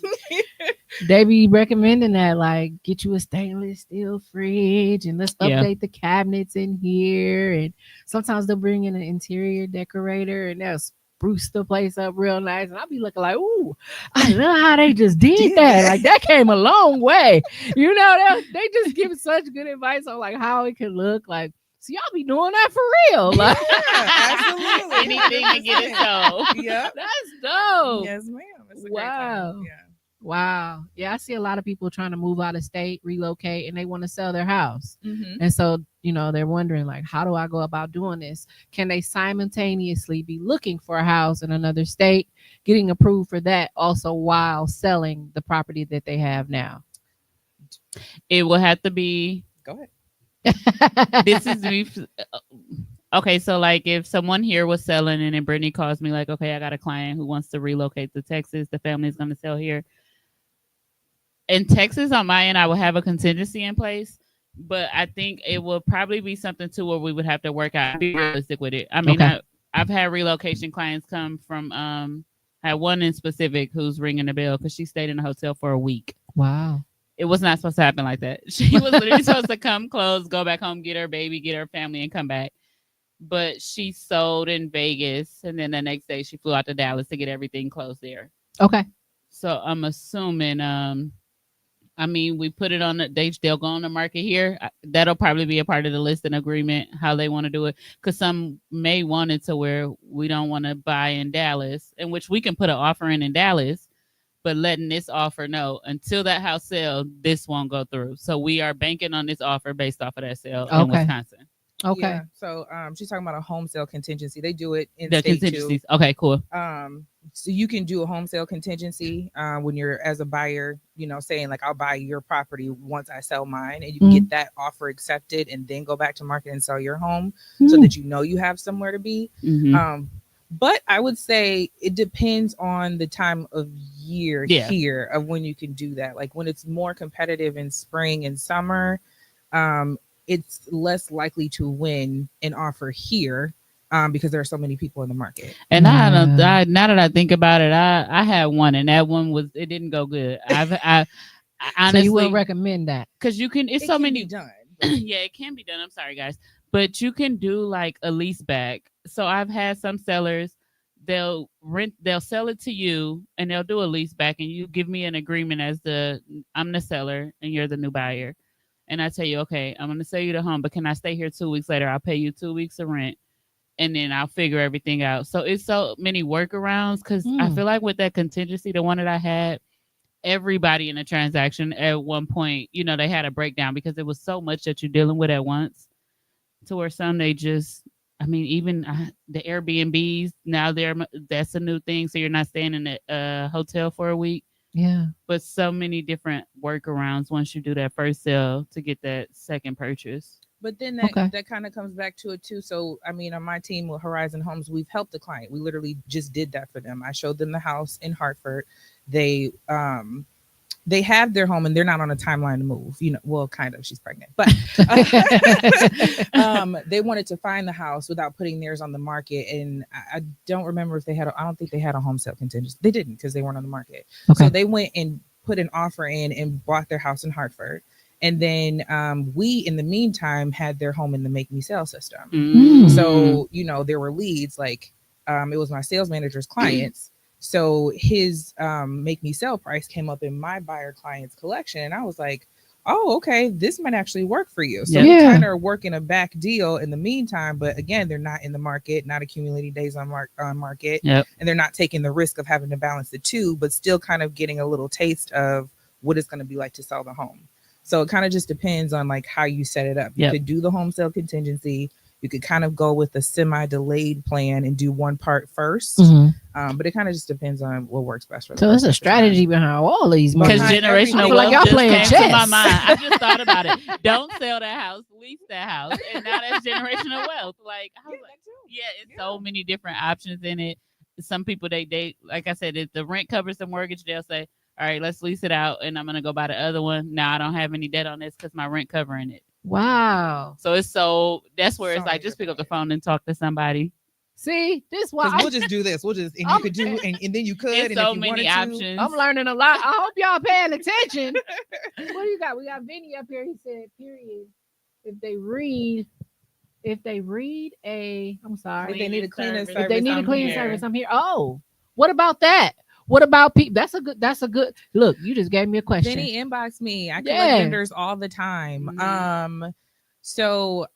They be recommending that, like, get you a stainless steel fridge and let's update the cabinets in here. And sometimes they'll bring in an interior decorator and they'll spruce the place up real nice. And I'll be looking like, ooh, I love how they just did that. Like, that came a long way. They just give such good advice on like how it could look like. So y'all be doing that for real. Like, absolutely. Anything to get it sold. Yep. That's dope. Yes, ma'am. It's a great Wow. time. Yeah. Wow. Yeah, I see a lot of people trying to move out of state, relocate, and they want to sell their house. And so, they're wondering, like, how do I go about doing this? Can they simultaneously be looking for a house in another state, getting approved for that also while selling the property that they have now? It will have to be. Go ahead. This is me. Okay, so like if someone here was selling and then Brittny calls me like, okay, I got a client who wants to relocate to Texas. The family is going to sell here. In Texas, on my end, I will have a contingency in place, but I think it will probably be something too where we would have to work out, be realistic with it. I mean, I've had relocation clients come from, I had one in specific who's ringing the bell because she stayed in a hotel for a week. Wow. It was not supposed to happen like that. She was literally supposed to come close, go back home, get her baby, get her family, and come back. But she sold in Vegas, and then the next day she flew out to Dallas to get everything closed there. Okay. So I'm assuming, I mean, we put it on they'll go on the market here. That'll probably be a part of the listing agreement, how they want to do it. Because some may want it to where we don't want to buy in Dallas, in which we can put an offer in Dallas, but letting this offer know until that house sells, this won't go through. So we are banking on this offer based off of that sale in Wisconsin. Okay. Yeah. So she's talking about a home sale contingency. They do it in The state contingencies. too. Okay, cool. So you can do a home sale contingency when you're as a buyer, saying like, I'll buy your property once I sell mine, and you can get that offer accepted and then go back to market and sell your home so that you have somewhere to be. But I would say it depends on the time of year here of when you can do that. Like when it's more competitive in spring and summer, it's less likely to win an offer here because there are so many people in the market. And now that I think about it, I had one, and that one it didn't go good. I honestly, so you wouldn't recommend that because you can. It's It so can many. be done. Yeah, it can be done. I'm sorry, guys, but you can do like a lease back. So I've had some sellers. They'll sell it to you, and they'll do a lease back, and you give me an agreement as I'm the seller, and you're the new buyer. And I tell you, okay, I'm going to sell you the home, but can I stay here 2 weeks later? I'll pay you 2 weeks of rent, and then I'll figure everything out. So it's so many workarounds because I feel like with that contingency, the one that I had, everybody in the transaction at one point, they had a breakdown because it was so much that you're dealing with at once. To where some even the Airbnbs now that's a new thing. So you're not staying in a hotel for a week. Yeah. But so many different workarounds once you do that first sale to get that second purchase. But then that kind of comes back to it too. So, on my team with Horizon Homes, we've helped the client. We literally just did that for them. I showed them the house in Hartford. They have their home and they're not on a timeline to move. Well, kind of. She's pregnant, but they wanted to find the house without putting theirs on the market. And I don't remember if I don't think they had a home sale contingency. They didn't because they weren't on the market. Okay. So they went and put an offer in and bought their house in Hartford. And then we, in the meantime, had their home in the Make Me Sell system. Mm-hmm. So, there were leads like it was my sales manager's clients. So his Make Me Sell price came up in my buyer client's collection. And I was like, oh, okay, this might actually work for you. So we kind of are working a back deal in the meantime. But again, they're not in the market, not accumulating days on market. Yep. And they're not taking the risk of having to balance the two, but still kind of getting a little taste of what it's going to be like to sell the home. So it kind of just depends on like how you set it up. You could do the home sale contingency. You could kind of go with a semi-delayed plan and do one part first. Mm-hmm. But it kind of just depends on what works best for them. So there's a strategy behind all these. Because generational wealth like y'all just playing came chess. to my mind. I just thought about it. Don't sell that house, lease that house. And now that's generational wealth. Like, I was it's so many different options in it. Some people, they like I said, if the rent covers the mortgage, they'll say, all right, let's lease it out and I'm going to go buy the other one. Now I don't have any debt on this because my rent covering it. Wow. So that's where it's like, just pick up the phone and talk to somebody. See, this why we'll just do this. And you could do, and then you could. And so many options. I'm learning a lot. I hope y'all paying attention. What do you got? We got Vinny up here. He said, period. If they read I'm sorry. If they need a cleaning service. If they need a cleaning service, I'm here. Oh, what about that? What about people? That's a good look. You just gave me a question. Vinny inbox me. I collect vendors all the time. Mm-hmm. So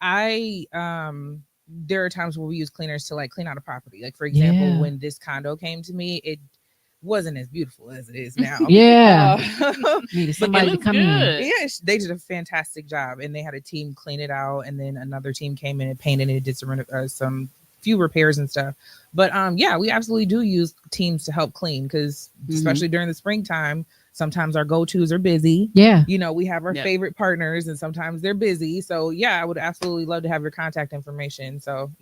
there are times where we use cleaners to like clean out a property. Like for example, when this condo came to me, it wasn't as beautiful as it is now. Needed somebody to come in. Yeah, they did a fantastic job, and they had a team clean it out, and then another team came in and painted it, did some few repairs and stuff. But we absolutely do use teams to help clean because especially during the springtime, sometimes our go-tos are busy. Yeah. We have our favorite partners and sometimes they're busy. So I would absolutely love to have your contact information. So,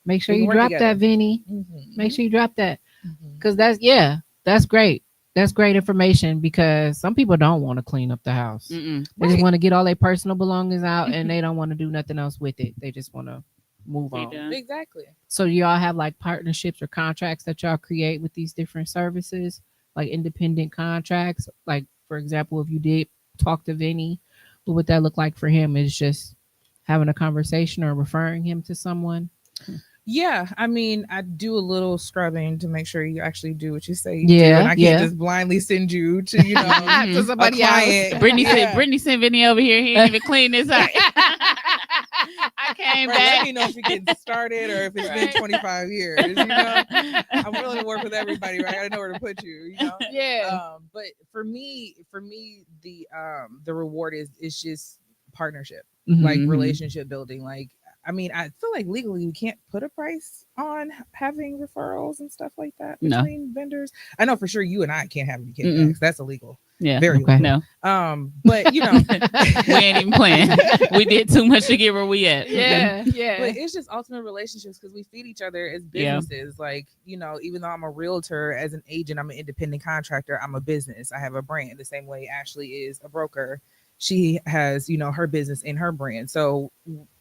make sure you drop that, Vinny. Mm-hmm. Make sure you drop that. Because that's great. That's great information because some people don't want to clean up the house. They just want to get all their personal belongings out and they don't want to do nothing else with it. They just want to move on. Exactly. So y'all have like partnerships or contracts that y'all create with these different services, like independent contracts. Like for example, if you did talk to Vinny, what would that look like for him? Is just having a conversation or referring him to someone? Yeah, I do a little scrubbing to make sure you actually do what you say you do. And I can't just blindly send you to, to somebody else. Brittny sent Vinny over here. He ain't even clean this out. I came back. Let me know if you're getting started or if it's been 25 years. I'm willing to work with everybody, right? I gotta know where to put you. Yeah. But for me, the reward is just partnership, like relationship building. Like, I feel like legally we can't put a price on having referrals and stuff like that between vendors. I know for sure you and I can't have any kickbacks. That's illegal. Yeah. Very illegal. No. But we ain't even playing. We did too much to get where we at. Yeah. But it's just ultimate relationships because we feed each other as businesses. Like, even though I'm a realtor, as an agent, I'm an independent contractor. I'm a business. I have a brand the same way Ashley is a broker. She has, her business and her brand. So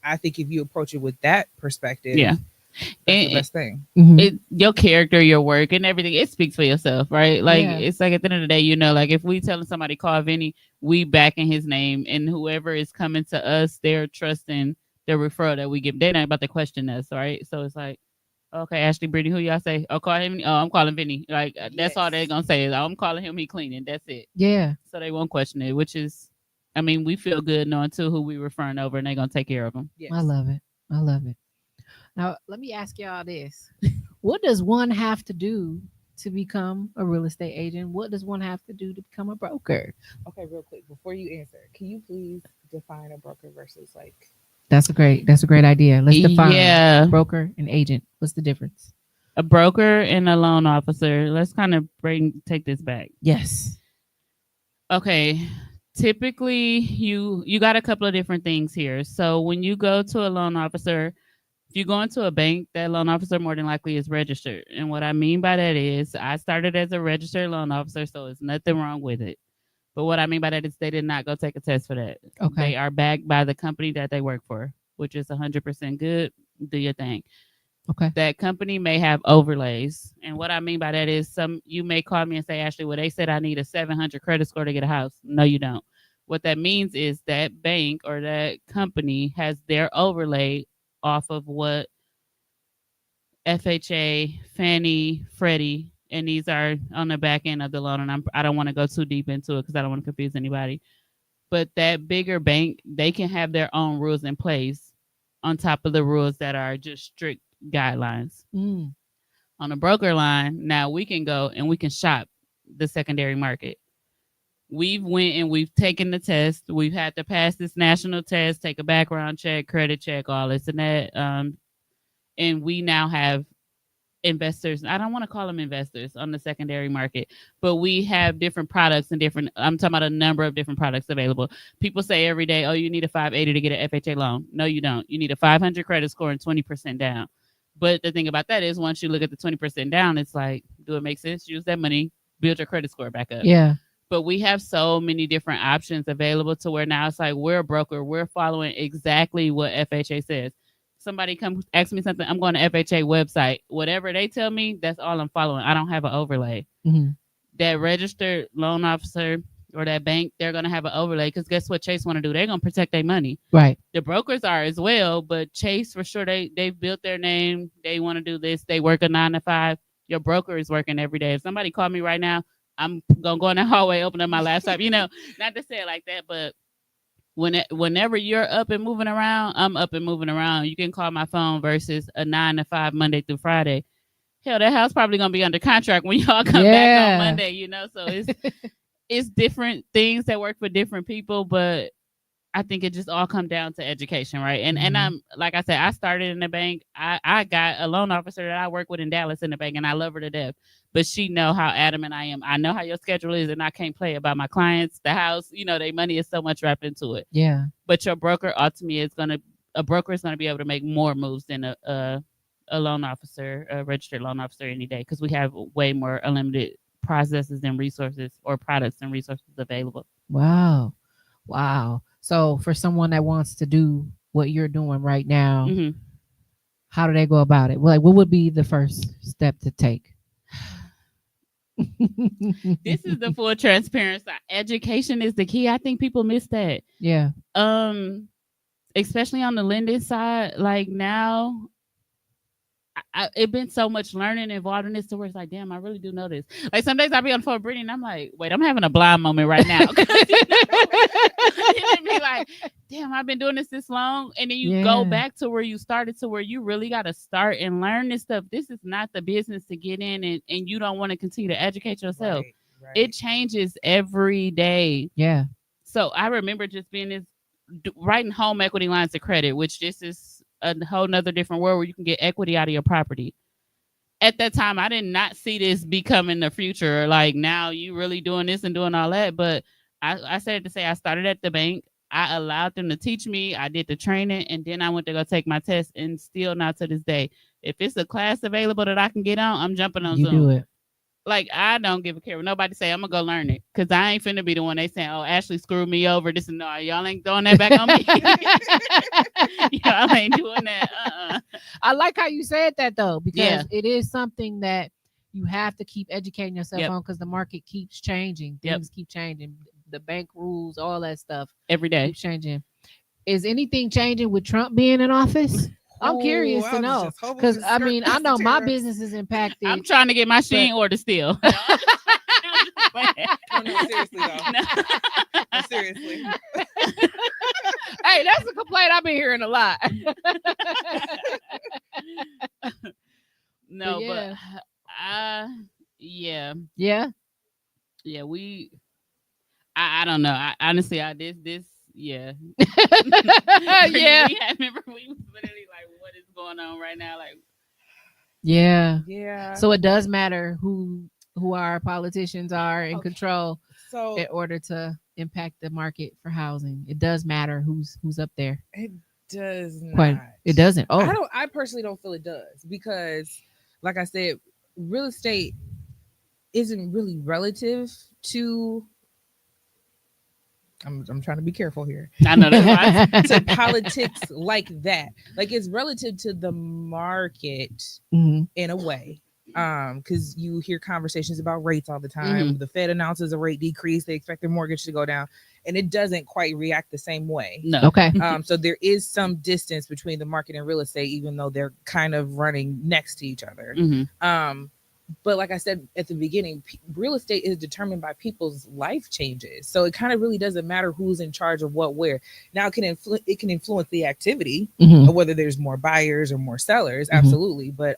I think if you approach it with that perspective, That's the best thing. It your character, your work, and everything. It speaks for yourself, right? Like it's like at the end of the day, like if we telling somebody call Vinny, we backing his name, and whoever is coming to us, they're trusting the referral that we give. They're not about to question us, right? So it's like, okay, Ashley, Brittny, who y'all say? Oh, call him. Oh, I'm calling Vinny. Like that's all they're gonna say is, oh, I'm calling him. He cleaning. That's it. Yeah. So they won't question it, which is, I mean, we feel good knowing too who we referring over, and they're gonna take care of them. Yes. I love it. I love it. Now let me ask y'all this: what does one have to do to become a real estate agent? What does one have to do to become a broker? Okay, real quick before you answer, can you please define a broker versus like? That's a great idea. Let's define broker and agent. What's the difference? A broker and a loan officer. Let's kind of take this back. Yes. Okay. Typically, you got a couple of different things here. So when you go to a loan officer, if you go into a bank, that loan officer more than likely is registered. And what I mean by that is I started as a registered loan officer, so it's nothing wrong with it. But what I mean by that is they did not go take a test for that. Okay. They are backed by the company that they work for, which is 100% good. Do your thing. Okay. That company may have overlays. And what I mean by that is you may call me and say, Ashley, well, they said I need a 700 credit score to get a house. No, you don't. What that means is that bank or that company has their overlay off of what FHA, Fannie, Freddie, and these are on the back end of the loan. And I don't want to go too deep into it because I don't want to confuse anybody. But that bigger bank, they can have their own rules in place on top of the rules that are just strict guidelines. On the broker line, now we can go and we can shop the secondary market. We've went and we've taken the test. We've had to pass this national test, take a background check, credit check, all this and that. And we now have investors. I don't want to call them investors on the secondary market, but we have different products and I'm talking about a number of different products available. People say every day, oh, you need a 580 to get an FHA loan. No, you don't. You need a 500 credit score and 20% down. But the thing about that is once you look at the 20% down, it's like, do it make sense? Use that money, build your credit score back up. Yeah. But we have so many different options available to where now it's like we're a broker. We're following exactly what FHA says. Somebody come ask me something, I'm going to FHA website. Whatever they tell me, that's all I'm following. I don't have an overlay. That registered loan officer or that bank, they're going to have an overlay because guess what Chase want to do? They're going to protect their money. Right. The brokers are as well, but Chase for sure, they've built their name. They want to do this. They work a 9 to 5. Your broker is working every day. If somebody called me right now, I'm going to go in the hallway, open up my laptop, not to say it like that, but whenever you're up and moving around, I'm up and moving around. You can call my phone versus a 9 to 5 Monday through Friday. Hell, that house probably gonna be under contract when y'all come back on Monday. So it's different things that work for different people, but I think it just all comes down to education, right? And I'm like I said, I started in the bank. I got a loan officer that I work with in Dallas in the bank, and I love her to death. But she know how adamant I am. I know how your schedule is, and I can't play about my clients, the house. Their money is so much wrapped into it. Yeah. But your broker, ultimately, a broker is gonna be able to make more moves than a loan officer, a registered loan officer, any day because we have way more unlimited processes and resources or products and resources available. Wow. So for someone that wants to do what you're doing right now, how do they go about it? Like, what would be the first step to take? This is the full transparency. Education is the key. I think people miss that. Yeah. Especially on the lending side, like now, it's been so much learning involved in this to where it's like, damn, I really do know this. Like some days I'll be on the phone with Brittny and I'm like, wait, I'm having a blind moment right now. You be like, damn, I've been doing this long. And then you go back to where you started to where you really got to start and learn this stuff. This is not the business to get in and you don't want to continue to educate yourself. Right. It changes every day. Yeah. So I remember just being writing home equity lines of credit, which this is a whole nother different world where you can get equity out of your property. At that time, I did not see this becoming the future. Like now you really doing this and doing all that. But I said to say I started at the bank. I allowed them to teach me. I did the training and then I went to go take my test and still not to this day. If it's a class available that I can get on, I'm jumping on Zoom. You do it. Like, I don't give a care what nobody say. I'm gonna go learn it because I ain't finna be the one they saying, "Oh, Ashley screwed me over." This and no, y'all ain't throwing that back on me. Y'all ain't doing that. I like how you said that though, because Yeah. it is something that you have to keep educating yourself Yep. on, because the market keeps changing. Yep. Things keep changing. The bank rules, all that stuff Every day. keeps changing. Is anything changing with Trump being in office? I'm curious to know, because I mean, I know my business is impacted. I'm trying to get my Shein order still. Oh, no, seriously though. No, seriously. Hey, that's a complaint I've been hearing a lot. No, yeah. but yeah. Yeah. Yeah, I don't know. I honestly this yeah. Yeah. I remember we was literally like, what is going on right now? Like, Yeah. Yeah. So it does matter who our politicians are in control So in order to impact the market for housing. It does matter who's up there. it does not. Quite, it doesn't. Oh, I personally don't feel it does, because like I said, real estate isn't really relative to I'm trying to be careful here. I know that's To politics like that. Like, it's relative to the market Mhm. in a way. Because you hear conversations about rates all the time. The Fed announces a rate decrease, they expect their mortgage to go down, and it doesn't quite react the same way. No. Okay. So there is some distance between the market and real estate, even though they're kind of running next to each other. But like I said at the beginning, real estate is determined by people's life changes. So it kind of really doesn't matter who's in charge of what, where. Now it can influence the activity of whether there's more buyers or more sellers. Absolutely. But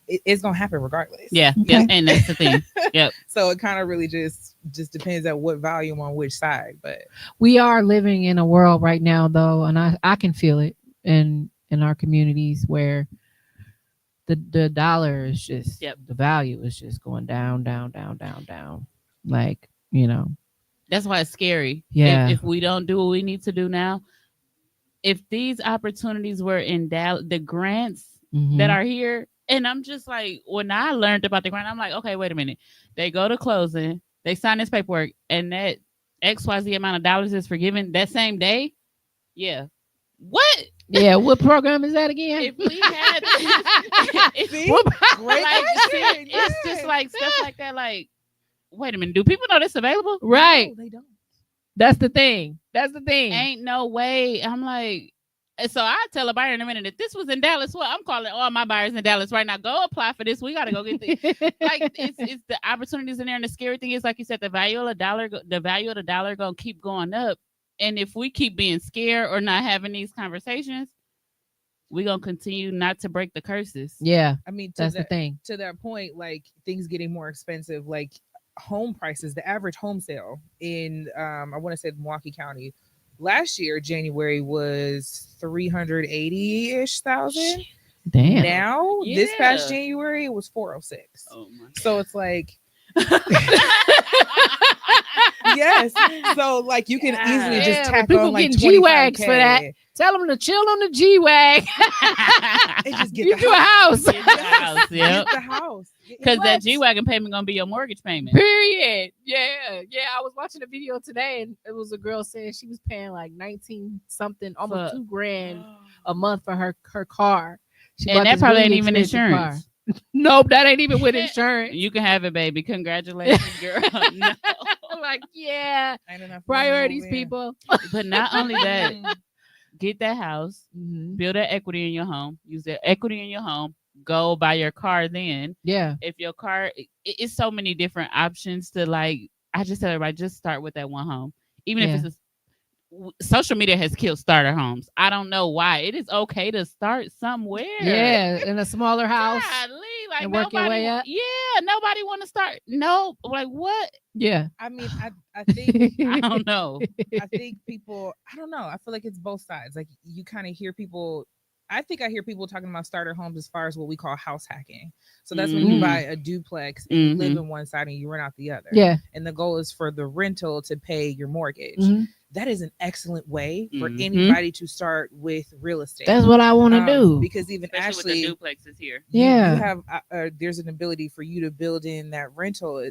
it's going to happen regardless. Yeah. Okay. Yep. And that's the thing. Yep. So it kind of really just depends on what volume on which side. But we are living in a world right now, though, and I can feel it in our communities where the dollar is just the value is just going down. Like, That's why it's scary. Yeah. If we don't do what we need to do now, if these opportunities were in Dallas, the grants that are here, and I'm just like, when I learned about the grant, I'm like, okay, wait a minute. They go to closing, they sign this paperwork, and that XYZ amount of dollars is forgiven that same day. Yeah. What? Yeah, what program is that again? If we had it's just like stuff like that. Like, wait a minute, do people know this available? Right. No, they don't. That's the thing. Ain't no way. I'm like, so I tell a buyer in a minute, if this was in Dallas, well, I'm calling all my buyers in Dallas right now. Go apply for this. We got to go get this. Like, it's the opportunities in there, and the scary thing is, like you said, the value of the dollar gonna keep going up. And if we keep being scared or not having these conversations, we're going to continue not to break the curses. Yeah. I mean, that's the thing. To that point, like, things getting more expensive, like home prices, the average home sale in, I want to say Milwaukee County, last year, January, was 380-ish thousand. Damn. Now, this past January, it was 406. Oh my God. So it's like... Yes, so like you can easily just tack people on like getting G-Wags for that. Tell them to chill on the G-Wag and just get you the do house. a house. Yep. Get the house. Because that G-Wagon payment gonna be your mortgage payment. Period. Yeah. I was watching a video today, and it was a girl saying she was paying like 19 something, almost $2,000 a month for her car. And that probably ain't even insurance. Nope, that ain't even with insurance. You can have it, baby. Congratulations, girl. No. Like, priorities, people. But not only that, get that house, build that equity in your home, use that equity in your home, go buy your car then. Yeah. If your car, it's so many different options to, like, I just tell everybody, just start with that one home. Even if it's social media has killed starter homes. I don't know why. It is okay to start somewhere. Yeah, in a smaller house. Golly, like, and work your way up. Yeah, nobody want to start. No, like what? Yeah. I mean, I think I don't know. I think people, I don't know. I feel like it's both sides. Like, you kind of hear people. I think I hear people talking about starter homes as far as what we call house hacking. So that's when you buy a duplex and you live in one side and you rent out the other. Yeah. And the goal is for the rental to pay your mortgage. that is an excellent way for Mhm. anybody to start with real estate. That's what I want to do. Because even Especially Ashley, with the duplexes here. Yeah. you have there's an ability for you to build in that rental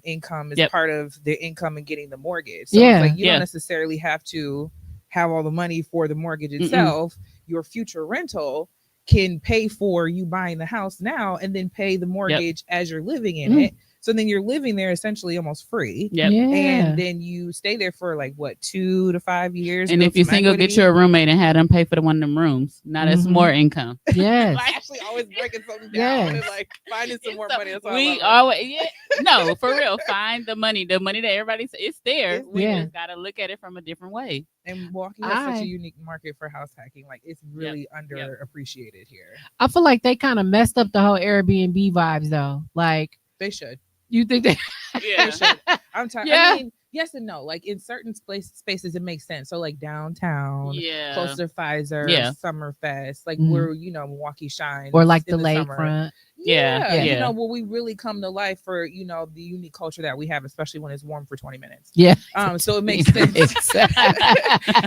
income as Yep. part of the income and getting the mortgage. So Yeah. it's like you Yeah. don't necessarily have to have all the money for the mortgage itself. Your future rental can pay for you buying the house now and then pay the mortgage as you're living in it. So then you're living there essentially almost free. Yep. Yeah. And then you stay there for like what, 2 to 5 years. And build if you're some single, equity. get you a roommate and have them pay for the one of them rooms. Now that's Mhm. more income. Yes. Ashley always breaking something down Yes. and like finding some more money. That's all We always, no, for real. Find the money that everybody it's there. It's We there. just gotta look at it from a different way. And Milwaukee has such a unique market for house hacking. Like it's really underappreciated here. I feel like they kind of messed up the whole Airbnb vibes though. Like They should. you think they Yeah. They should. I'm tired. Yeah. I mean, yes and no. Like in certain spaces, it makes sense. So like downtown, Yeah. close to Pfizer, Yeah. Summerfest, like Mhm. where Milwaukee shines, or like in the summer. lakefront. Yeah. You Yeah. know, where we really come to life for the unique culture that we have, especially when it's warm for 20 minutes. Yeah. So it makes sense. Exactly.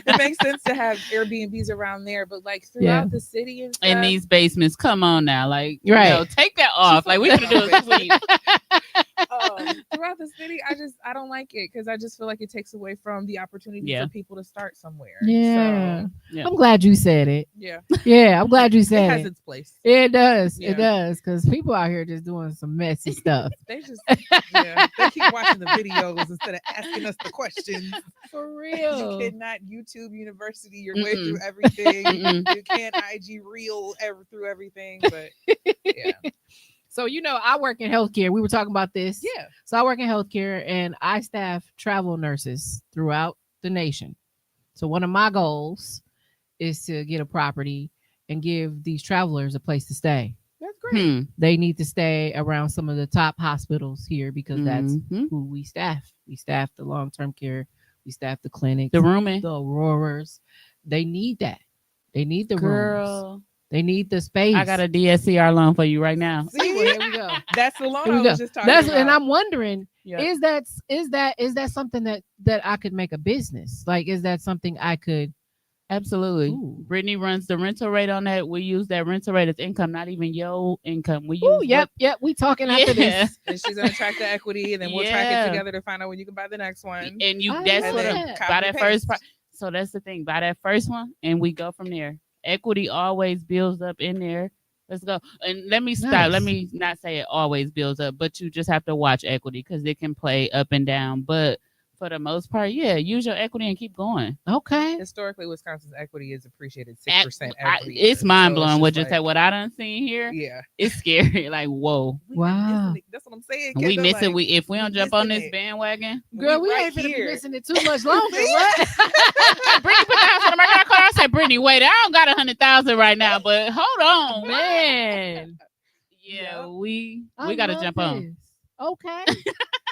It makes sense to have Airbnbs around there, but like throughout the city and stuff. In these basements, come on now, like Right. take that off. Like we could do a suite. Throughout the city, I don't like it because I just feel like it takes away from the opportunity Yeah. for people to start somewhere. Yeah. So, Yeah. I'm glad you said it. yeah. Yeah, I'm glad you It said has it. its place. It does. Yeah. It does. Because people out here just doing some messy stuff. They just they keep watching the videos instead of asking us the questions. For You real. cannot YouTube University your way Mm-mm. through everything. Mm-mm. You can't IG reel through everything. But yeah. So, I work in healthcare. We were talking about this. Yeah. So I work in healthcare and I staff travel nurses throughout the nation. So one of my goals is to get a property and give these travelers a place to stay. That's great. They need to stay around some of the top hospitals here because that's Mhm. who we staff. We staff the long-term care. We staff the clinics, The rooming. the Auroras. They need that. They need the rooms. Girl, They need the space. I got a DSCR loan for you right now. See, Well, here we go. that's the loan Here we I go. was just talking That's about. and I'm wondering, Yeah. is that something that I could make a business? Like, is that something I could? Absolutely. Ooh. Brittany runs the rental rate on that. We use that rental rate as income, not even your income. We use Oh, yep. We talking after Yeah. this. And she's gonna track the equity, and then we'll track Yeah. it together to find out when you can buy the next one. And you I that's love what that. buy that first Copy-paste. so that's the thing. Buy that first one and we go from there. Equity always builds up in there. Let's go. And let me stop. Nice. Let me not say it always builds up, but you just have to watch equity because it can play up and down. But for the most part, yeah, use your equity and keep going. Okay. Historically, Wisconsin's equity is appreciated 6% I- every it's year. mind So blowing. it's What just just what I done seen here. yeah. It's scary. Like whoa, We Wow. missing it. That's what I'm saying. we Kendra, miss it. like, If we don't jump on this missing it. bandwagon, Girl, we right ain't gonna be here. missing it too much longer. See? What? Brittany put the house on the market. I called her. I said, Brittany, wait, I don't got 100,000 right now, but hold on, Man. Yeah, we I got to love jump on. this. Okay.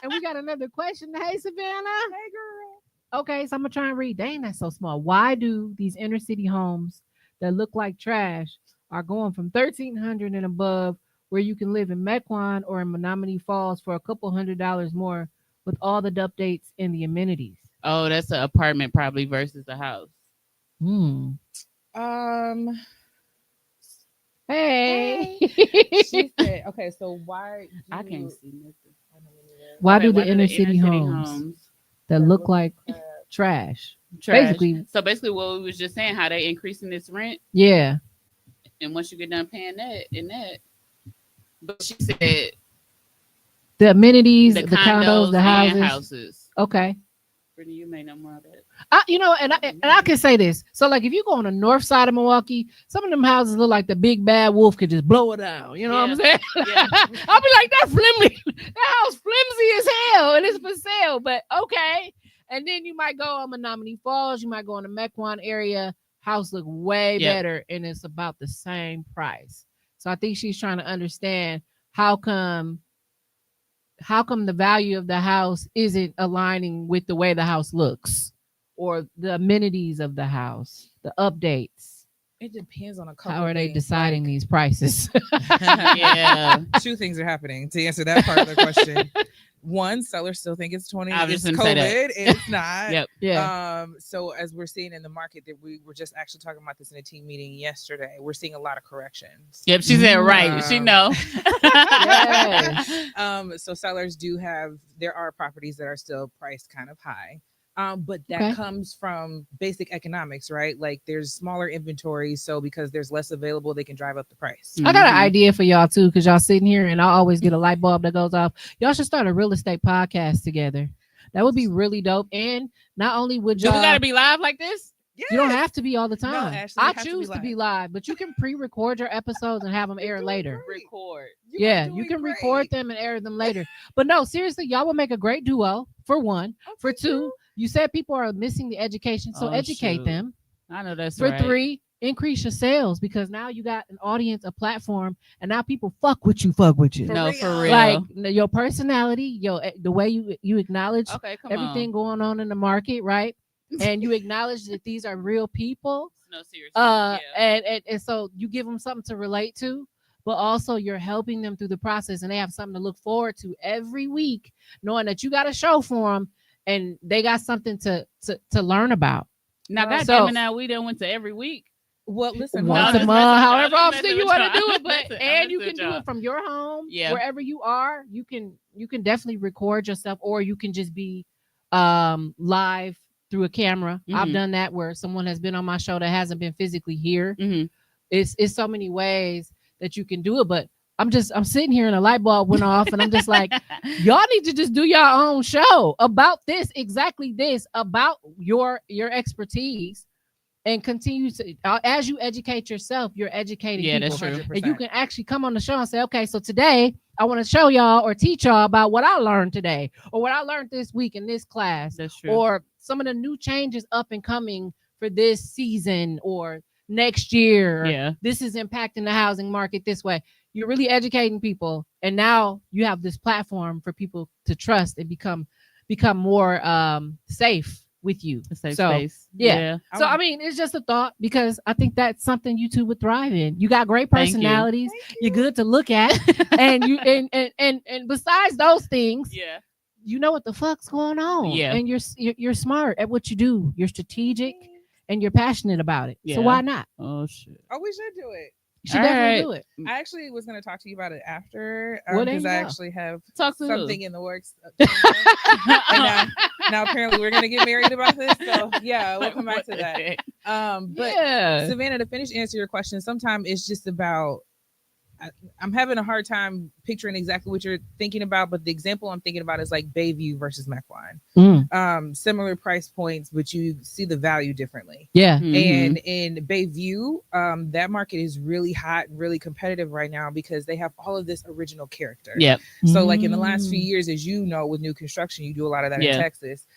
And we got another question. Hey, Savannah. Hey, girl. Okay, so I'm gonna try and read. Dang, that's so small. Why do these inner city homes that look like trash are going from 1,300 and above, where you can live in Mequon or in Menominee Falls for a couple $100 more with all the updates and the amenities? Oh, that's an apartment probably versus a house. Hey. She said, okay, so why do I can't see nothing. Why Okay, do the inner city homes that look like trash? trash? Basically, So basically, what we was just saying, how they increasing this rent, yeah. and once you get done paying that, but she said The amenities, the the condos, the and houses. houses. Okay. Brittany, you may know more of that. I can say this. So, like, if you go on the north side of Milwaukee, some of them houses look like the big bad wolf could just blow it down. You know what I'm saying? Yeah. I'll be like, that's flimsy. That house flimsy as hell, and it's for sale. But okay. And then you might go on Menominee Falls. You might go in the Mequon area. House look way Yep. better, and it's about the same price. So I think she's trying to understand how come the value of the house isn't aligning with the way the house looks or the amenities of the house, the updates. It depends on a couple. How are they things, deciding like- these prices? Yeah. Two things are happening to answer that part of the question. one, sellers still think it's 20. I was It's just gonna say COVID. It's not. Yep. Yeah. So as we're seeing in the market, that we were just actually talking about this in a team meeting yesterday, we're seeing a lot of corrections. Yep. She said right. She know. Yes. So sellers there are properties that are still priced kind of high. But that Okay. comes from basic economics, right? Like there's smaller inventory, so because there's less available, they can drive up the price. I got an Mhm. idea for y'all too, because y'all sitting here and I always get a light bulb that goes off. Y'all should start a real estate podcast together. That would be really dope. And not only would Do we y'all, gotta be live like this? Yes. you don't have to be all the time. Ashley, it I has to be choose to be live. live, but you can pre-record your episodes and have them air doing later. great. Record. Yeah, you can record them and air them later. But no, seriously, y'all would make a great duo, for one. For two, you said people are missing the education, so Oh, educate shoot. them. I know that's For right. three, increase your sales, because now you got an audience, a platform, and now people fuck with you. For No, for real. like your personality, the way you acknowledge Okay, come everything on. going on in the market, right? And you acknowledge that these are real people. No, seriously. And so you give them something to relate to, but also you're helping them through the process, and they have something to look forward to every week, knowing that you got a show for them and they got something to learn about. Now, Well, goddamn so- it, now we done went to every week. Well, listen, Once No, a that's month, messing with however y'all. often That's you messing want to with do y'all. it, but That's- I'm and you messing can with do y'all. it from your home, Yeah. wherever you are. You can definitely record yourself, or you can just be live through a camera. I've Mhm. done that where someone has been on my show that hasn't been physically here. Mhm. It's so many ways that you can do it, but I'm sitting here and a light bulb went off, and I'm just like, y'all need to just do your own show about this, exactly this, about your expertise, and continue to as you educate yourself, you're educating Yeah, people. that's true. And you can actually come on the show and say, okay, so today I want to show y'all or teach y'all about what I learned today, or what I learned this week in this class, That's true. or some of the new changes up and coming for this season or next year. Or Yeah. this is impacting the housing market this way. You're really educating people, and now you have this platform for people to trust and become more safe with you. A safe So, space. yeah. So I mean, it's just a thought, because I think that's something you two would thrive in. You got great Thank you. personalities. You're good to look at, and you and besides those things, Yeah. you know what the fuck's going on. Yeah. And you're smart at what you do. You're strategic, and you're passionate about it. Yeah. So why not? Oh shit. Oh, we should do it. You should All definitely right. do it. I actually was going to talk to you about it after, Well, there because you I go. actually have Talk to something who? in the works. And now apparently we're going to get married about this. So yeah, we'll come back to that. But yeah. Savannah, to finish answer your question, sometimes it's just about, I'm having a hard time picturing exactly what you're thinking about, but the example I'm thinking about is like Bayview versus Mequon. Similar price points, but you see the value differently. Yeah. Mhm. And in Bayview, that market is really hot, really competitive right now, because they have all of this original character. Yep. So like in the last Mm. few years, as you know, with new construction, you do a lot of that Yeah. in Texas.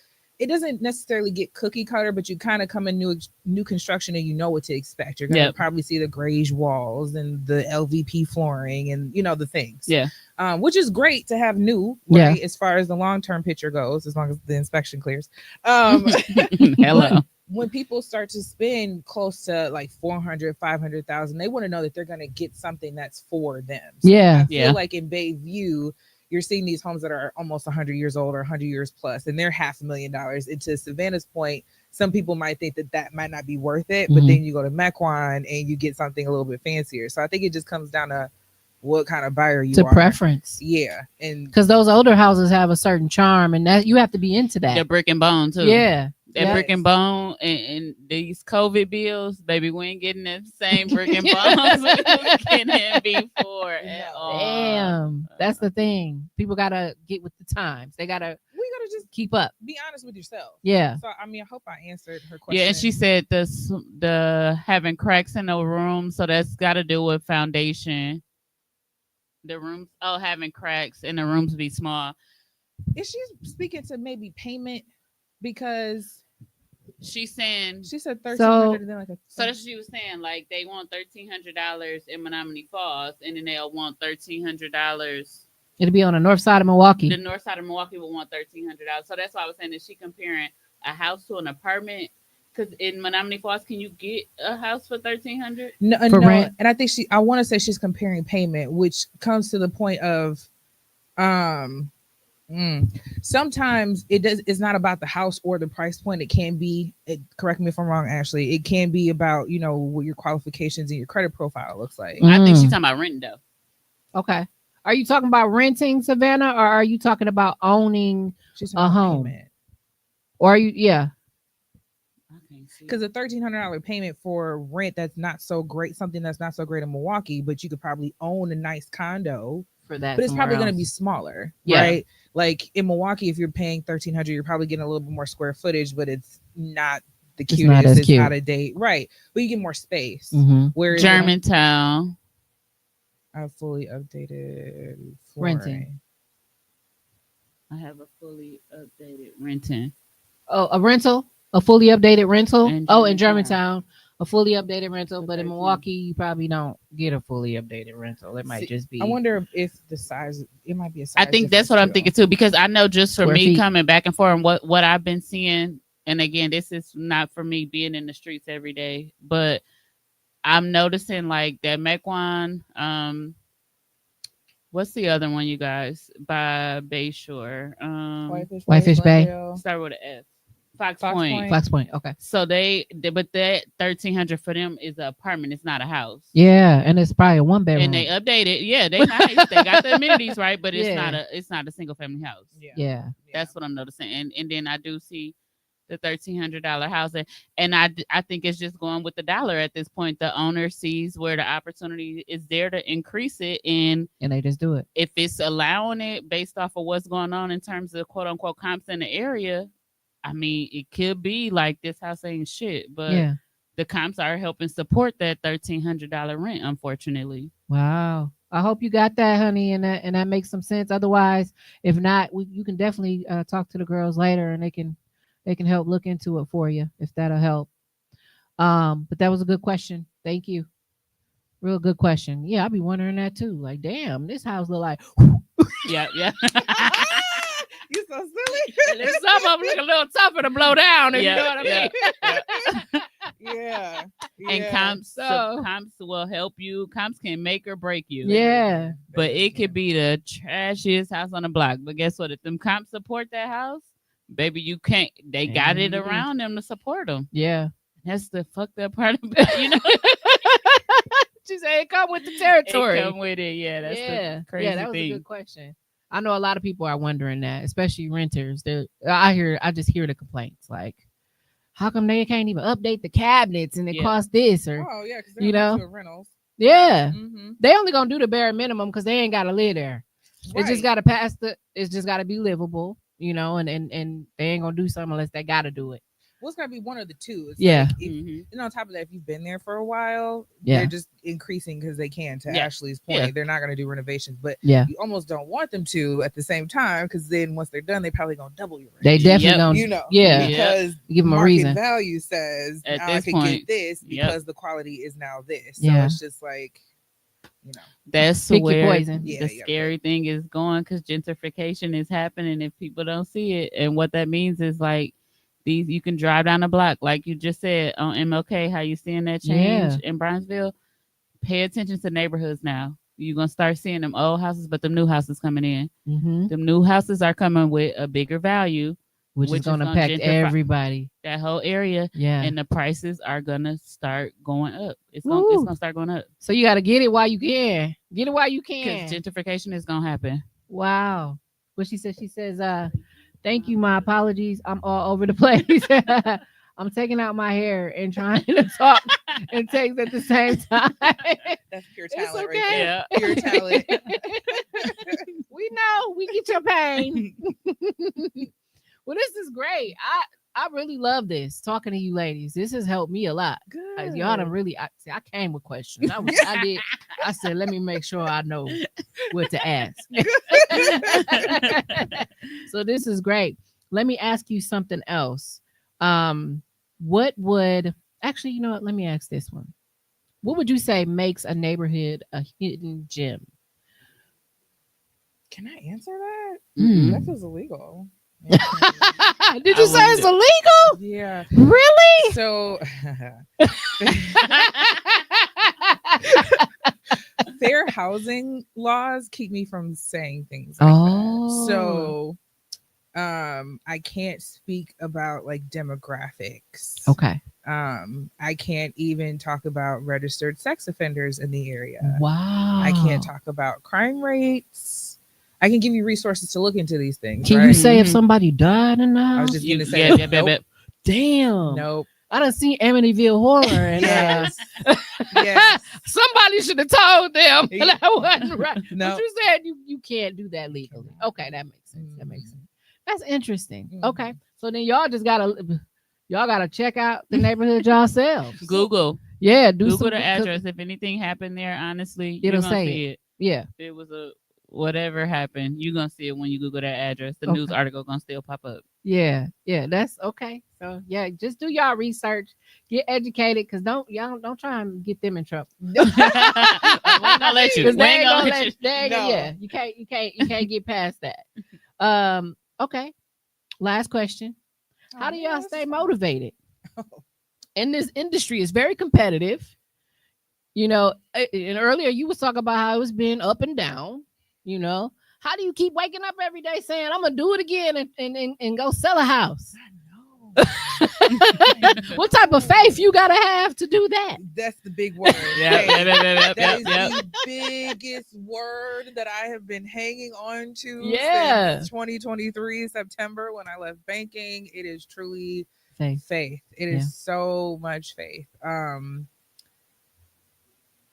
It doesn't necessarily get cookie cutter, but you kind of come in new construction and you know what to expect. You're going to Yep. probably see the grayish walls and the LVP flooring and, you know, the things. Yeah. Which is great to have new, Yeah. right, as far as the long-term picture goes, as long as the inspection clears. Hello. When people start to spend close to like 400, 500,000, they want to know that they're going to get something that's for them. So Yeah. I feel Yeah. like in Bayview, you're seeing these homes that are almost 100 years old or 100 years plus, and they're $500,000. And to Savannah's point, some people might think that might not be worth it, but Mhm. then you go to Mequon and you get something a little bit fancier. So I think it just comes down to what kind of buyer you To are. preference. Yeah. And Because those older houses have a certain charm, and that you have to be into that. The brick and bone too. Yeah. That Yeah. brick and bone and these COVID bills, baby, we ain't getting the same brick and bones we was getting before at all. Damn. That's the thing. People gotta get with the times. They gotta we got to just keep up. be honest with yourself. Yeah. So, I mean, I hope I answered her question. Yeah, and she said the having cracks in the room, so that's got to do with foundation. The rooms, having cracks and the rooms be small. Is she speaking to maybe payment? Because She's saying she said 1,300 and then like a so. That's what she was saying. Like they want $1,300 in Menominee Falls, and then they'll want $1,300. It'll be on the north side of Milwaukee. The north side of Milwaukee will want $1,300. So that's why I was saying, is she comparing a house to an apartment? Because in Menominee Falls, can you get a house for $1,300? For no, rent? and I think I want to say she's comparing payment, which comes to the point of, Sometimes it's not about the house or the price point. It can be, correct me if I'm wrong, Ashley, it can be about, what your qualifications and your credit profile looks like. I think she's talking about renting though. Okay. Are you talking about renting, Savannah, or are you talking about owning a home? Payment. Or are you, yeah. Because a $1,300 payment for rent, that's not so great, something that's not so great in Milwaukee, but you could probably own a nice condo for that. But it's probably going to be smaller, right? Like in Milwaukee, if you're paying $1,300, you're probably getting a little bit more square footage, but it's not the cutest. It's not a date, right? But you get more space. Where Germantown, a fully updated renting. I have a fully updated renting. Oh, a rental, a fully updated rental. In Germantown, a fully updated rental. But in Milwaukee, you probably don't get a fully updated rental. It might just be. I wonder if the size. It might be a size. I think that's what I'm thinking too, because I know just for me coming back and forth and what I've been seeing, and again, this is not for me being in the streets every day, but I'm noticing like that Mequon. What's the other one, you guys? By Bayshore. Whitefish Bay. Start with an F. Fox Point. Okay. So but that $1,300 for them is an apartment. It's not a house. Yeah, and it's probably a 1-bedroom. And they updated. Yeah, they nice. They got the amenities right, but it's not a single family house. Yeah. That's what I'm noticing. And then I do see the $1,300 house, and I think it's just going with the dollar at this point. The owner sees where the opportunity is there to increase it, and they just do it. If it's allowing it based off of what's going on in terms of quote unquote comps in the area, I mean, it could be like this house ain't shit, but the comps are helping support that $1,300 rent. Unfortunately, wow. I hope you got that, honey, and that makes some sense. Otherwise, if not, you can definitely talk to the girls later, and they can help look into it for you if that'll help. But that was a good question. Thank you. Real good question. Yeah, I'll be wondering that too. Like, damn, this house look like. Yeah. You're so silly. And then some of them look a little tougher to blow down. If you know what I mean. Yeah. And comps will help you. Comps can make or break you. Yeah. But it could be the trashiest house on the block. But guess what? If them comps support that house, baby, you can't. They got it around them to support them. Yeah. That's the fucked up part about it, you know. She said it come with the territory. It come with it, yeah. That's the crazy thing. Yeah, that was a good question. I know a lot of people are wondering that, especially renters. I just hear the complaints like, how come they can't even update the cabinets and it costs this or because they're rentals. Yeah, they only gonna do the bare minimum because they ain't gotta live there. Right. It just gotta pass it's just gotta be livable, and they ain't gonna do something unless they gotta do it. Well, it's gotta be one of the two. It's like and on top of that, if you've been there for a while, they're just increasing because they can. To Ashley's point, they're not gonna do renovations, but you almost don't want them to at the same time because then once they're done, they probably gonna double your rent. They definitely don't. Because give them a reason. Value says at now I can get this because the quality is now this. So it's just like. That's where the scary thing is going because gentrification is happening if people don't see it. And what that means is like you can drive down the block, like you just said on MLK, how you seeing that change in Brownsville. Pay attention to neighborhoods now. You're going to start seeing them old houses, but them new houses coming in. Them new houses are coming with a bigger value. Which is going to impact everybody. That whole area. Yeah. And the prices are going to start going up. It's going to start going up. So you got to get it while you can. Get it while you can. Because gentrification is going to happen. Wow. What she says, thank you. My apologies. I'm all over the place. I'm taking out my hair and trying to talk and text at the same time. That's pure talent right there. Yeah. Pure talent. We know. We get your pain. Well, this is great. I really love this. Talking to you ladies. This has helped me a lot. Good. Y'all done really. I came with questions. I did. I said, let me make sure I know what to ask. So this is great. Let me ask you something else. What would actually, you know what? Let me ask this one. What would you say makes a neighborhood a hidden gem? Can I answer that? That feels illegal. Did you say it's illegal? Yeah. Really? So fair housing laws keep me from saying things like that. So I can't speak about like demographics. Okay. I can't even talk about registered sex offenders in the area. Wow. I can't talk about crime rates. I can give you resources to look into these things. Can you say if somebody died in the house? I was just going to say, nope. Damn. Nope. I done seen Amityville Horror. And, yes. Yes. Somebody should have told them that wasn't right. No. But you said you can't do that legally. Okay, that makes sense. That makes sense. That's interesting. Okay. So then y'all gotta check out the neighborhood yourselves. Google. Yeah, Google the address. If anything happened there, honestly, it'll you're gonna say see it. Yeah. If it was a whatever happened, you're gonna see it when you Google that address. The news article gonna still pop up. Yeah, that's okay. So yeah, just do y'all research, get educated, because don't try and get them in trouble. We're gonna let you. Yeah, you can't get past that. Okay. Last question. How do y'all stay motivated? And this industry is very competitive. You know, and earlier you was talking about how it's been up and down. You know, how do you keep waking up every day saying, I'm going to do it again and go sell a house? I know. What type of faith you got to have to do that? That's the big word. That is the biggest word that I have been hanging on to since 2023 September when I left banking. It is truly faith. It is so much faith.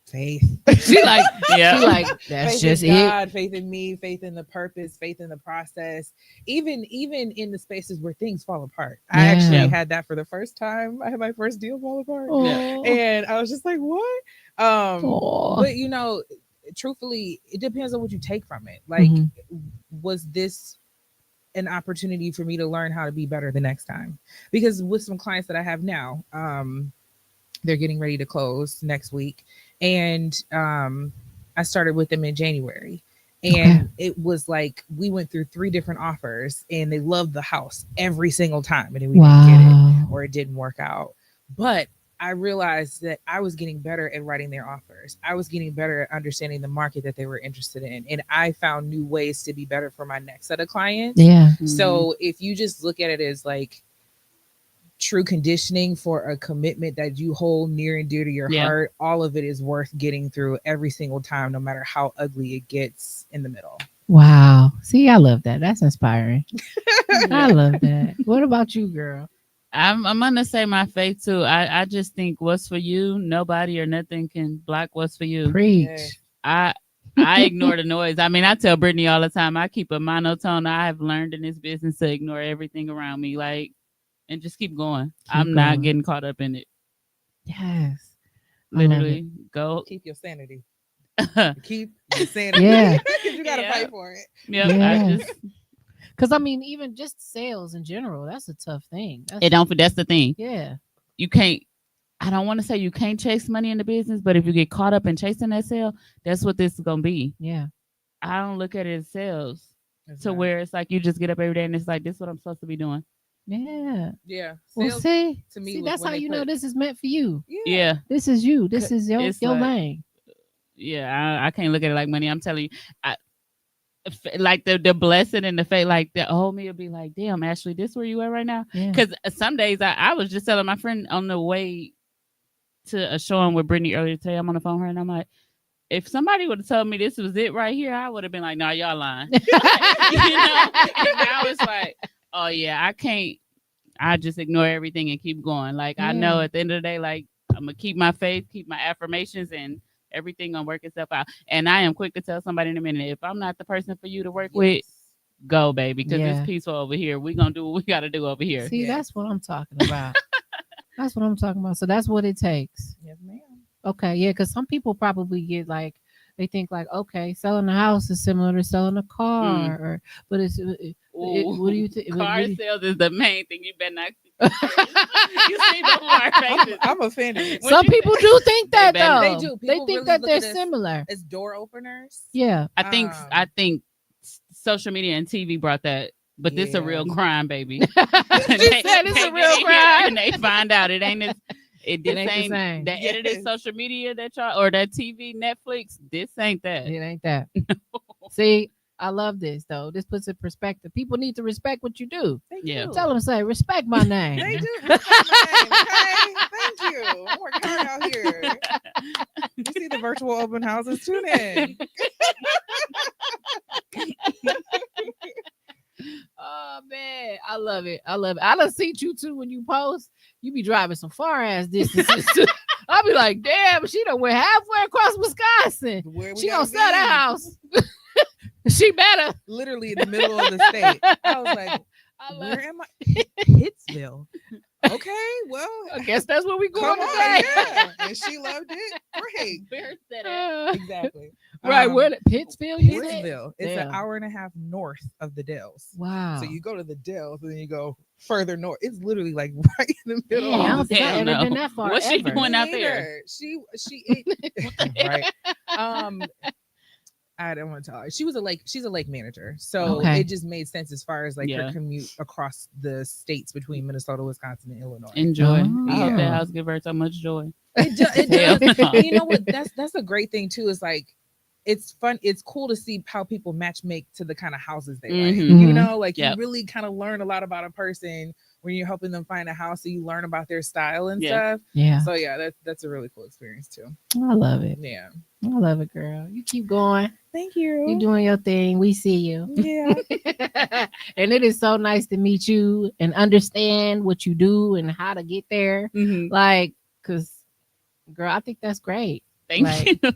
Faith. She like that's faith just in God, it. Faith in me, faith in the purpose, faith in the process. Even in the spaces where things fall apart. I actually had that for the first time. I had my first deal fall apart, and I was just like, "What?" But you know, truthfully, it depends on what you take from it. Like, was this an opportunity for me to learn how to be better the next time? Because with some clients that I have now, they're getting ready to close next week. And I started with them in January. And it was like we went through 3 different offers and they loved the house every single time. And then we didn't get it or it didn't work out. But I realized that I was getting better at writing their offers. I was getting better at understanding the market that they were interested in. And I found new ways to be better for my next set of clients. Yeah. So if you just look at it as like true conditioning for a commitment that you hold near and dear to your heart, all of it is worth getting through every single time, no matter how ugly it gets in the middle. Wow. See, I love that. That's inspiring. I love that. What about you, girl? I'm gonna say my faith too. I just think what's for you, nobody or nothing can block what's for you. Preach. I ignore the noise. I mean, I tell Brittny all the time, I keep a monotone. I have learned in this business to ignore everything around me, like, and just keep going. I'm not getting caught up in it. Yes. Literally, go. Keep your sanity. Keep your sanity. Yeah. You gotta fight for it. Yeah. Because I mean, even just sales in general, that's a tough thing. That's the thing. Yeah. You can't. I don't want to say you can't chase money in the business, but if you get caught up in chasing that sale, that's what this is gonna be. Yeah. I don't look at it as sales to where it's like you just get up every day and it's like, this is what I'm supposed to be doing. Yeah. Well, see, to me, that's how you know this is meant for you. Yeah. This is you. This is your lane. Yeah, I can't look at it like money. I'm telling you, like the blessing and the faith, like the whole me will be like, damn, Ashley, this where you at right now? Because some days I was just telling my friend on the way to a showing with Brittny earlier today. I'm on the phone with her and I'm like, if somebody would have told me this was it right here, I would have been like, nah, y'all lying. You know? And I was like, oh yeah, I can't. I just ignore everything and keep going. Like I know at the end of the day, like I'm gonna keep my faith, keep my affirmations, and everything gonna work itself out. And I am quick to tell somebody in a minute, if I'm not the person for you to work with, go, baby, because it's peaceful over here. We gonna do what we gotta do over here. See, that's what I'm talking about. That's what I'm talking about. So that's what it takes. Yes, ma'am. Okay, yeah, because some people probably get like, they think like, okay, selling a house is similar to selling a car, but it's. What do you think? Car sales is the main thing. You better not. You see the hard faces. I'm offended. Some people do think that though. They do. They think really that they're similar. As door openers. Yeah, I think social media and TV brought that, but this is a real crime, baby. She said it's a real crime, and they find out it ain't. This ain't that edited social media that y'all or that TV Netflix. This ain't that. It ain't that. See, I love this though. This puts in perspective. People need to respect what you do. Yeah. Tell them, say, respect my name. They do respect my name. Okay, thank you. I'm working hard out here. You see the virtual open houses? Tune in. Oh man, I love it. I love it. I done see you too when you post. You be driving some far ass distances. I'll be like, damn, she done went halfway across Wisconsin. She gonna sell that house. She better. Literally in the middle of the state. I was like, where am I? Pittsville. Okay, well, I guess that's where we going come today. on, yeah. And she loved it. Great. Exactly. Right, where the Pittsville? You said? Pittsville. It's Damn. an hour and a half north of the Dells. Wow. So you go to the Dells and then you go further north. It's literally like right in the middle. Damn, I don't of think the I ever been that far. What's she ever. doing out there? She right. I don't want to tell her. She's a lake manager. So Okay. it just made sense as far as like her commute across the states between Minnesota, Wisconsin, and Illinois. Enjoy. Oh. I hope that house give her so much joy. It does. Hell no. You know what? That's a great thing too. Is like it's fun. It's cool to see how people match make to the kind of houses they like. Mhm. You know, like Yep. you really kind of learn a lot about a person when you're helping them find a house. So you learn about their style and stuff. Yeah. So yeah, that's a really cool experience too. I love it. Yeah. I love it, girl. You keep going. Thank you. You're doing your thing. We see you. Yeah. And it is so nice to meet you and understand what you do and how to get there. Mhm. Like, cause girl, I think that's great. Thank Like, you.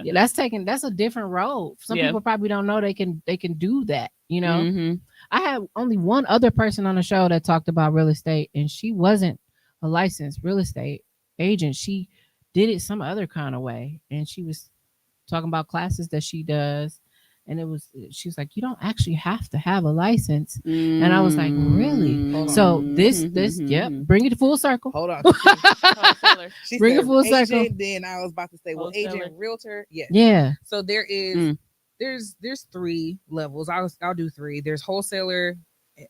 Yeah, that's a different road. Some Yeah. people probably don't know they can do that, you know. Mhm. I had only one other person on the show that talked about real estate, and she wasn't a licensed real estate agent. She did it some other kind of way, and she was talking about classes that she does, and she was like, you don't actually have to have a license. And I was like, really? Hold on. So this yep, bring it full circle. Hold on. Wholesaler. She Bring said it full circle. agent, then I was about to say, well, Wholesaler. agent, realtor. Yes. Yeah. So there is there's 3 levels. I'll do 3. There's wholesaler.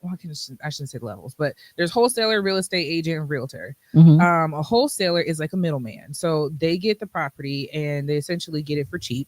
Well, I shouldn't say levels, but there's wholesaler, real estate agent, and realtor. Mhm. A wholesaler is like a middleman. So they get the property and they essentially get it for cheap.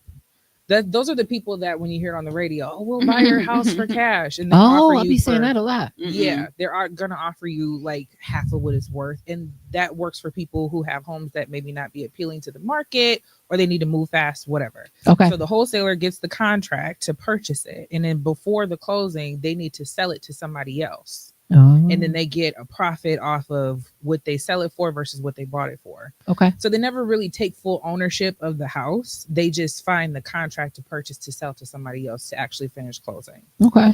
Those are the people that when you hear it on the radio, oh, we'll buy your house for cash. And they offer I'll you be saying that a lot. Yeah, they are going to offer you like half of what it's worth. And that works for people who have homes that maybe not be appealing to the market or they need to move fast, whatever. Okay. So the wholesaler gets the contract to purchase it. And then before the closing, they need to sell it to somebody else. And then they get a profit off of what they sell it for versus what they bought it for. Okay. So they never really take full ownership of the house. They just find the contract to purchase to sell to somebody else to actually finish closing. Okay.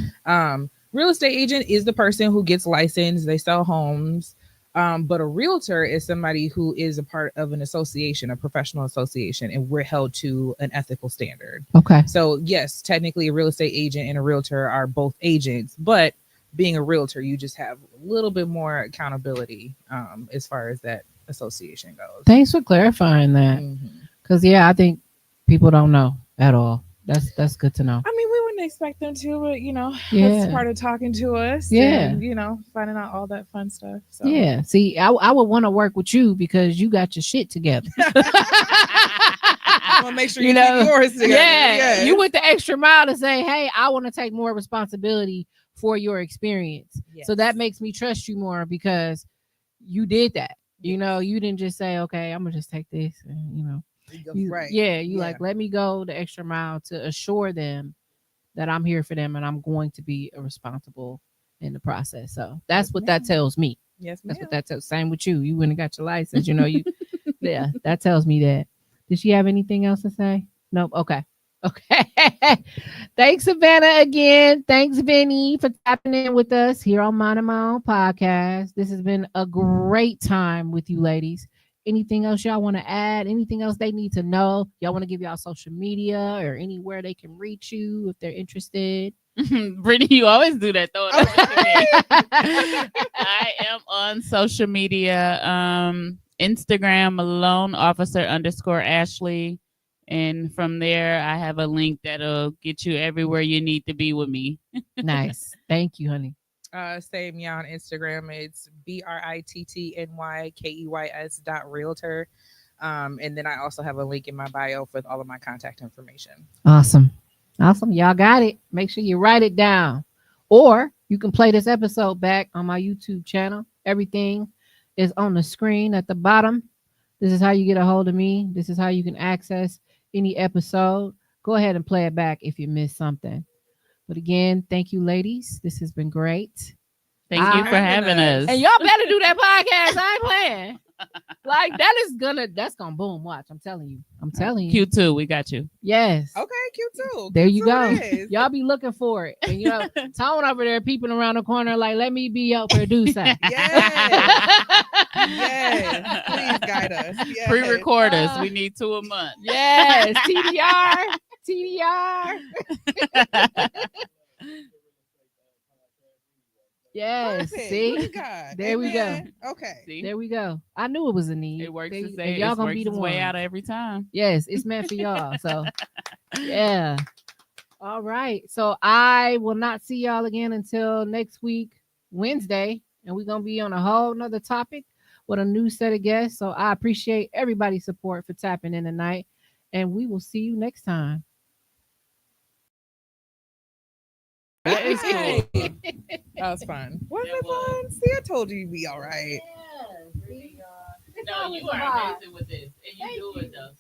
Real estate agent is the person who gets licensed. They sell homes. But a realtor is somebody who is a part of an association, a professional association, and we're held to an ethical standard. Okay. So yes, technically a real estate agent and a realtor are both agents, but being a realtor, you just have a little bit more accountability as far as that association goes. Thanks for clarifying that. Because I think people don't know at all. That's good to know. I mean, we wouldn't expect them to, but Yeah. that's part of talking to us. Yeah. And, finding out all that fun stuff. So. Yeah. See, I would want to work with you because you got your shit together. I want to make sure you keep yours together. Yeah. You went the extra mile to say, hey, I want to take more responsibility for your experience. Yes. So that makes me trust you more because you did that. You didn't just say, okay, I'm gonna just take this and right. Like, let me go the extra mile to assure them that I'm here for them and I'm going to be responsible in the process. So that's what that tells me. Yes, ma'am. That's what that tells. Same with you. You went and got your license. Yeah, that tells me that. Did she have anything else to say? Nope. Okay. Thanks, Savannah, again. Thanks, Vinny, for tapping in with us here on Minding My Own Podcast. This has been a great time with you ladies. Anything else y'all want to add? Anything else they need to know? Y'all want to give y'all social media or anywhere they can reach you if they're interested? Brittny, you always do that. Throw it up to me. I am on social media. Instagram, _Ashley. And from there, I have a link that'll get you everywhere you need to be with me. Nice. Thank you, honey. Same, on Instagram. It's BRITTNYKEYS.realtor. And then I also have a link in my bio for all of my contact information. Awesome. Awesome. Y'all got it. Make sure you write it down. Or you can play this episode back on my YouTube channel. Everything is on the screen at the bottom. This is how you get a hold of me. This is how you can access any episode. Go ahead and play it back if you missed something. But again, thank you, ladies. This has been great. Thank you for having us. And y'all better do that podcast. I ain't playing. Like that's gonna boom. Watch. I'm telling you. Q2, we got you. Yes. Okay, Q2. There you go. Y'all be looking for it. And Tone over there peeping around the corner like, let me be your producer. Yes. Please guide us. Yes. Pre-record us. We need 2 a month. Yes. TDR. Yes. Perfect. See? There Amen. we go. Okay. See? There we go. I knew it was a need. It works y'all gonna be the way one out of every time. Yes, it's meant for y'all. So yeah. All right. So I will not see y'all again until next week, Wednesday. And we're gonna be on a whole nother topic with a new set of guests. So I appreciate everybody's support for tapping in tonight. And we will see you next time. That is cool. That was fun. Wasn't it fun? See, I told you you'd be all right. No, you are amazing with this. And you do it though.